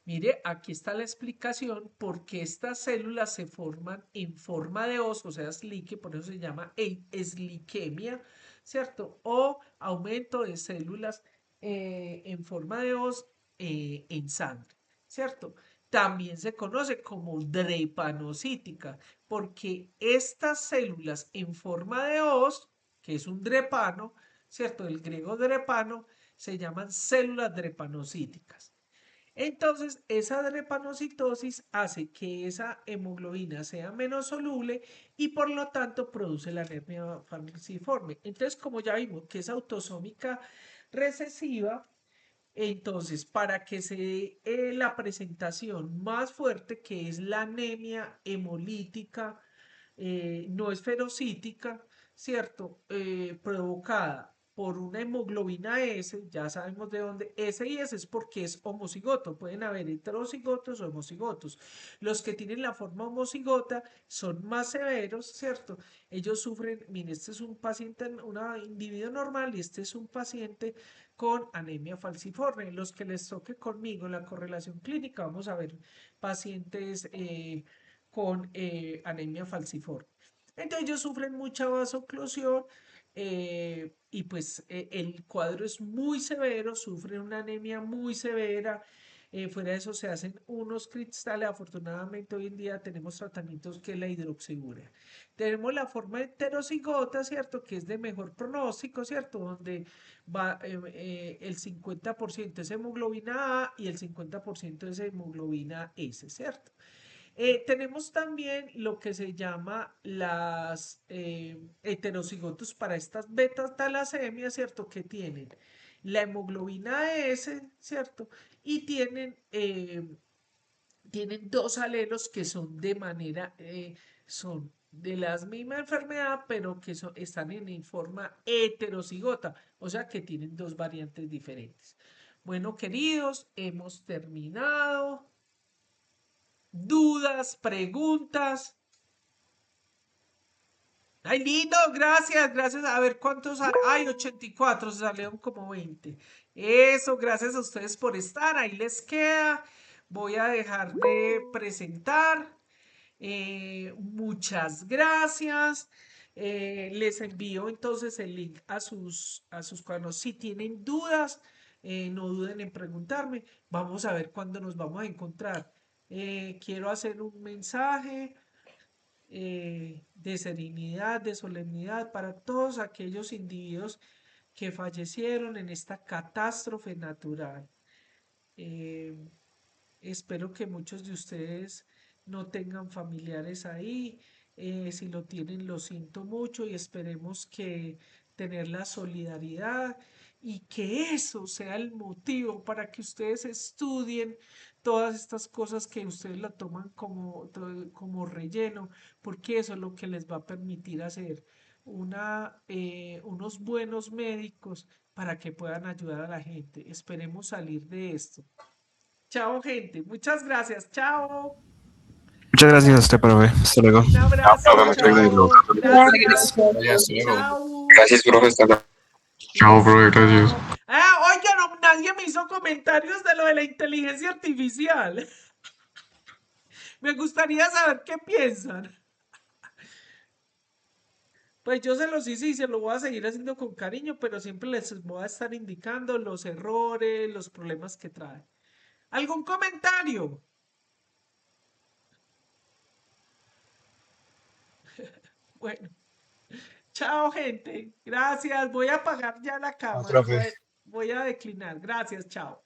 Mire, aquí está la explicación por qué estas células se forman en forma de os, o sea, slique, por eso se llama esliquemia, ¿cierto? O aumento de células en forma de os en sangre, ¿cierto? También se conoce como drepanocítica, porque estas células en forma de os, que es un drepano, ¿cierto? El griego drepano, se llaman células drepanocíticas. Entonces, esa drepanocitosis hace que esa hemoglobina sea menos soluble y por lo tanto produce la anemia falciforme. Entonces, como ya vimos que es autosómica recesiva, entonces para que se dé la presentación más fuerte, que es la anemia hemolítica, no esferocítica, ¿cierto? Provocada por una hemoglobina S, ya sabemos de dónde, S y S es porque es homocigoto, pueden haber heterocigotos o homocigotos. Los que tienen la forma homocigota son más severos, ¿cierto? Ellos sufren, miren, este es un paciente, un individuo normal y este es un paciente con anemia falciforme. Los que les toque conmigo en la correlación clínica, vamos a ver pacientes con anemia falciforme. Entonces ellos sufren mucha vasoclusión y pues el cuadro es muy severo, sufren una anemia muy severa. Fuera de eso se hacen unos cristales. Afortunadamente hoy en día tenemos tratamientos que es la hidroxiurea. Tenemos la forma heterocigota, ¿cierto? Que es de mejor pronóstico, ¿cierto? Donde va el 50% es hemoglobina A y el 50% es hemoglobina S, ¿cierto? Tenemos también lo que se llama las heterocigotos para estas beta talasemias, ¿cierto? Que tienen la hemoglobina S, ¿cierto? Y tienen dos alelos que son de manera, son de la misma enfermedad, pero que están en forma heterocigota, o sea que tienen dos variantes diferentes. Bueno, queridos, hemos terminado. ¿Dudas, preguntas? Ay, lindo, gracias, gracias. A ver cuántos sale. Ay, 84, salieron como 20. Eso, gracias a ustedes por estar. Ahí les queda. Voy a dejar de presentar. Muchas gracias. Les envío entonces el link a sus cuadernos. Si tienen dudas, no duden en preguntarme. Vamos a ver cuándo nos vamos a encontrar. Quiero hacer un mensaje de serenidad, de solemnidad para todos aquellos individuos que fallecieron en esta catástrofe natural. Eh, Espero que muchos de ustedes no tengan familiares ahí. Si lo tienen, lo siento mucho y esperemos que tener la solidaridad y que eso sea el motivo para que ustedes estudien todas estas cosas que ustedes la toman como relleno, porque eso es lo que les va a permitir hacer unos buenos médicos para que puedan ayudar a la gente. Esperemos salir de esto. Chao, gente. Muchas gracias. Chao. Muchas gracias a usted, profe. Hasta luego. Un abrazo. Profe, muchas gracias, Chao. profe. Gracias. Ya, hasta luego. Chao. Gracias, profe. Hasta luego. Chao, profe, gracias. Chao. Ah, oiga, no, nadie me hizo comentarios de lo de la inteligencia artificial. Me gustaría saber qué piensan. Pues yo se los hice y se lo voy a seguir haciendo con cariño, pero siempre les voy a estar indicando los errores, los problemas que trae. ¿Algún comentario? Bueno. Chao, gente. Gracias. Voy a apagar ya la cámara. Profe. Voy a declinar. Gracias. Chao.